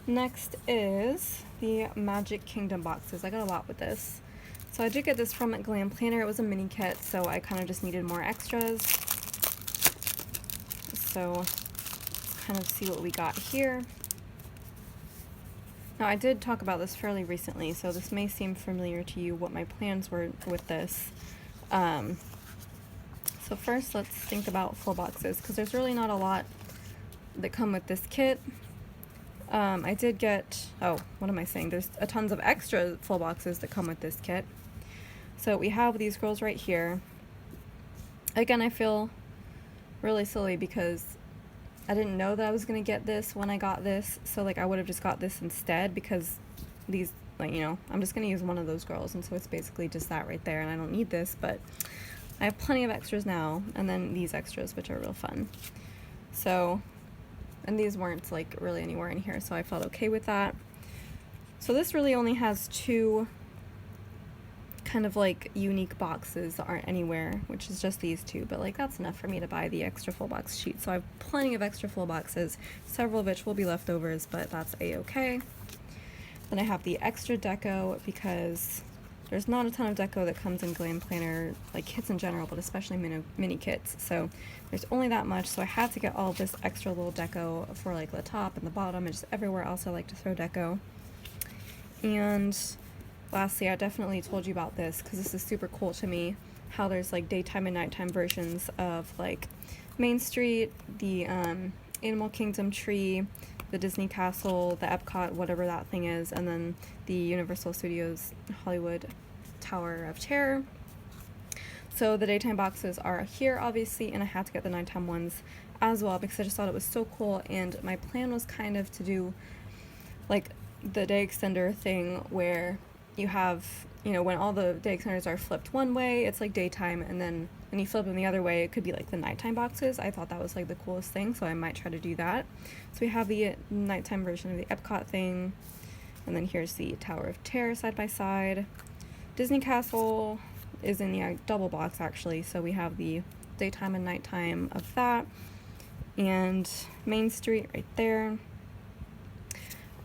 Next is the Magic Kingdom boxes. I got a lot with this. So I did get this from Glam Planner. It was a mini kit, so I kind of just needed more extras. So let's kind of see what we got here. Now I did talk about this fairly recently, so this may seem familiar to you what my plans were with this. So first let's think about full boxes, because there's really not a lot that come with this kit. I did get, oh, what am I saying? There's a tons of extra full boxes that come with this kit. So we have these girls right here. Again, I feel really silly because I didn't know that I was going to get this when I got this. So like I would have just got this instead, because these, like, you know, I'm just going to use one of those girls. And so it's basically just that right there. And I don't need this, but I have plenty of extras now. And then these extras, which are real fun. So, and these weren't like really anywhere in here, so I felt okay with that. So this really only has 2 kind of like unique boxes that aren't anywhere, which is just these 2, but like that's enough for me to buy the extra full box sheet. So I have plenty of extra full boxes, several of which will be leftovers, but that's a-okay. Then I have the extra deco because there's not a ton of deco that comes in Glam Planner, like kits in general, but especially mini kits. So there's only that much, so I had to get all this extra little deco for like the top and the bottom and just everywhere else I like to throw deco. And lastly, I definitely told you about this because this is super cool to me, how there's like daytime and nighttime versions of like Main Street, the Animal Kingdom tree, the Disney Castle, the Epcot, whatever that thing is, and then the Universal Studios Hollywood Tower of Terror. So the daytime boxes are here, obviously, and I had to get the nighttime ones as well because I just thought it was so cool, and my plan was kind of to do like the day extender thing where you have, you know, when all the day extenders are flipped one way, it's like daytime, and then when you flip them the other way, it could be like the nighttime boxes. I thought that was like the coolest thing, so I might try to do that. So we have the nighttime version of the Epcot thing, and then here's the Tower of Terror side by side. Disney Castle is in the double box actually, so we have the daytime and nighttime of that, and Main Street right there.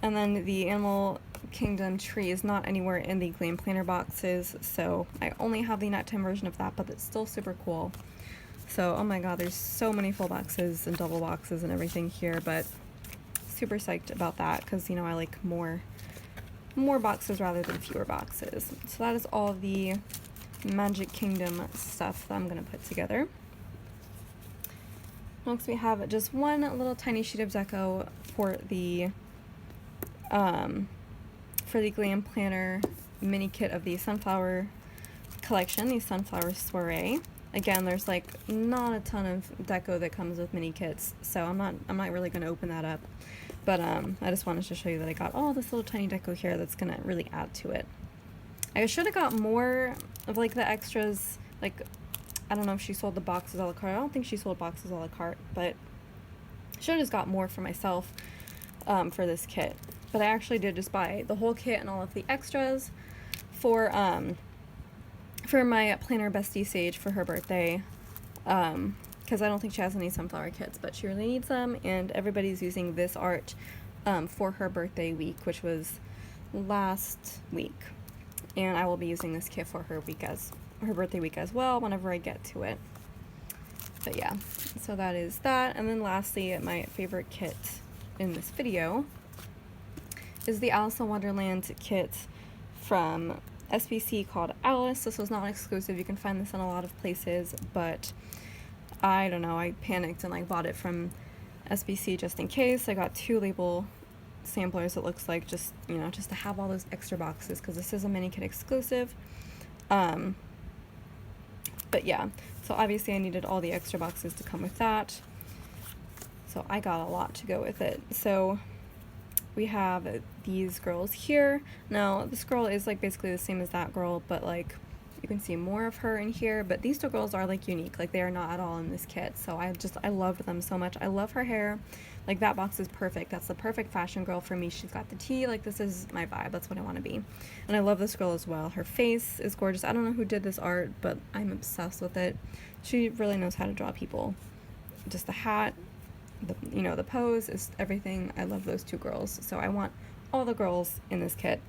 And then the Animal Kingdom tree is not anywhere in the Glam Planner boxes, so I only have the nighttime version of that, but it's still super cool. So, oh my god, there's so many full boxes and double boxes and everything here, but super psyched about that because, you know, I like more boxes rather than fewer boxes. So that is all the Magic Kingdom stuff that I'm going to put together. Next we have just one little tiny sheet of deco for the Glam Planner mini kit of the Sunflower collection, the Sunflower Soiree. Again, there's like not a ton of deco that comes with mini kits, so I'm not really going to open that up. But I just wanted to show you that I got all this little tiny deco here that's going to really add to it. I should have got more of like the extras, like I don't know if she sold the boxes a la carte. I don't think she sold boxes a la carte, but I should have just got more for myself for this kit. But I actually did just buy the whole kit and all of the extras for my planner bestie Sage for her birthday, because I don't think she has any sunflower kits, but she really needs them, and everybody's using this art for her birthday week, which was last week, and I will be using this kit for her birthday week as well whenever I get to it. But yeah, so that is that. And then lastly, my favorite kit in this video is the Alice in Wonderland kit from SPC called Alice. This was not exclusive. You can find this in a lot of places, but I don't know, I panicked and like bought it from SPC just in case. I got 2 label samplers, it looks like, just, you know, just to have all those extra boxes because this is a mini kit exclusive. But yeah, so obviously I needed all the extra boxes to come with that, so I got a lot to go with it. So we have these girls here. Now this girl is like basically the same as that girl, but like you can see more of her in here, but these 2 girls are like unique, like they are not at all in this kit, so I loved them so much. I love her hair, like that box is perfect. That's the perfect fashion girl for me. She's got the tea, like this is my vibe, that's what I want to be. And I love this girl as well. Her face is gorgeous. I don't know who did this art, but I'm obsessed with it. She really knows how to draw people. Just the hat, you know, the pose is everything. I love those 2 girls, so I want all the girls in this kit.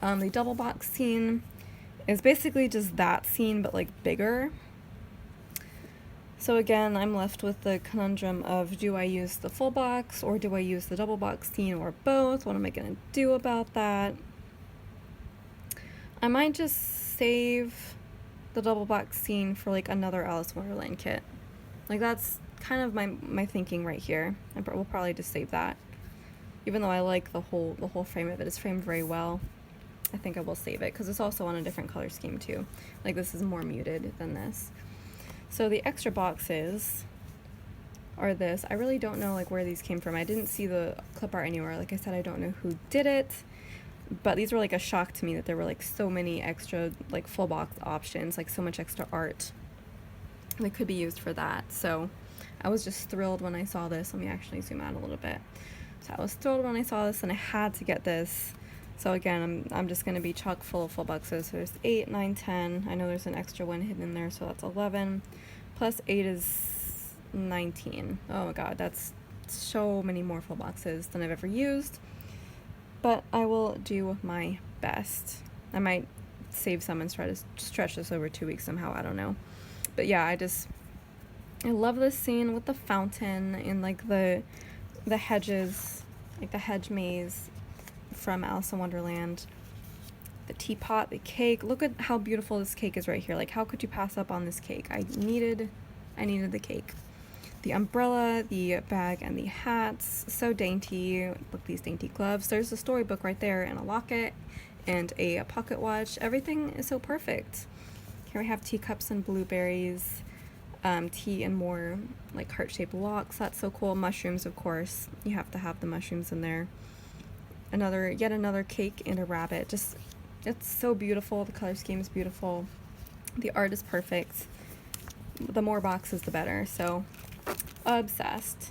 The double box scene is basically just that scene, but like bigger. So again, I'm left with the conundrum of, do I use the full box or do I use the double box scene, or both? What am I gonna do about that? I might just save the double box scene for like another Alice in Wonderland kit. Like that's kind of my thinking right here. We'll probably just save that. Even though I like the whole frame of it, it's framed very well. I think I will save it because it's also on a different color scheme too. Like this is more muted than this. So the extra boxes are this. I really don't know like where these came from. I didn't see the clip art anywhere. Like I said, I don't know who did it, but these were like a shock to me that there were like so many extra like full box options, like so much extra art that could be used for that. So I was just thrilled when I saw this. Let me actually zoom out a little bit. So I was thrilled when I saw this and I had to get this. So again, I'm just going to be chock full of full boxes. So there's 8, 9, 10. I know there's an extra one hidden in there, so that's 11. Plus 8 is 19. Oh my god, that's so many more full boxes than I've ever used. But I will do my best. I might save some and try to stretch this over 2 weeks somehow, I don't know. But yeah, I love this scene with the fountain and like the hedges, like the hedge maze from Alice in Wonderland. The teapot, the cake. Look at how beautiful this cake is right here. Like how could you pass up on this cake? I needed the cake. The umbrella, the bag, and the hats. So dainty. Look, these dainty gloves. There's a storybook right there and a locket and a pocket watch. Everything is so perfect. Here we have teacups and blueberries, tea and more like heart-shaped locks. That's so cool. Mushrooms, of course. You have to have the mushrooms in there. Yet another cake and a rabbit. Just, it's so beautiful. The color scheme is beautiful. The art is perfect. The more boxes, the better. So, obsessed.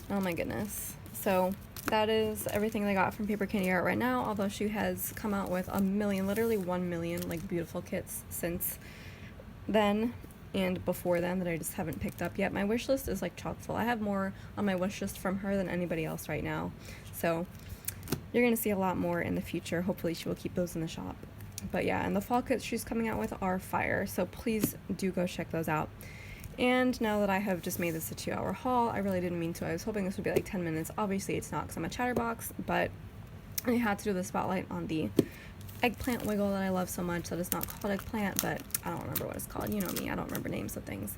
Oh my goodness. So, that is everything I got from Paper Candy Art right now, although she has come out with a million, literally 1 million, like, beautiful kits since then and before then that I just haven't picked up yet. My wish list is, like, chock full. I have more on my wish list from her than anybody else right now. So, you're going to see a lot more in the future. Hopefully she will keep those in the shop. But yeah, and the fall kits she's coming out with are fire, so please do go check those out. And now that I have just made this a 2-hour haul, I really didn't mean to. I was hoping this would be like 10 minutes. Obviously it's not because I'm a chatterbox, but I had to do the spotlight on the eggplant wiggle that I love so much. That is not called eggplant, but I don't remember what it's called. You know me, I don't remember names of things.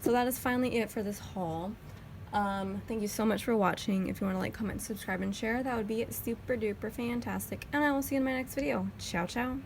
So that is finally it for this haul. Thank you so much for watching. If you want to like, comment, subscribe, and share, that would be super duper fantastic. And I will see you in my next video. Ciao, ciao.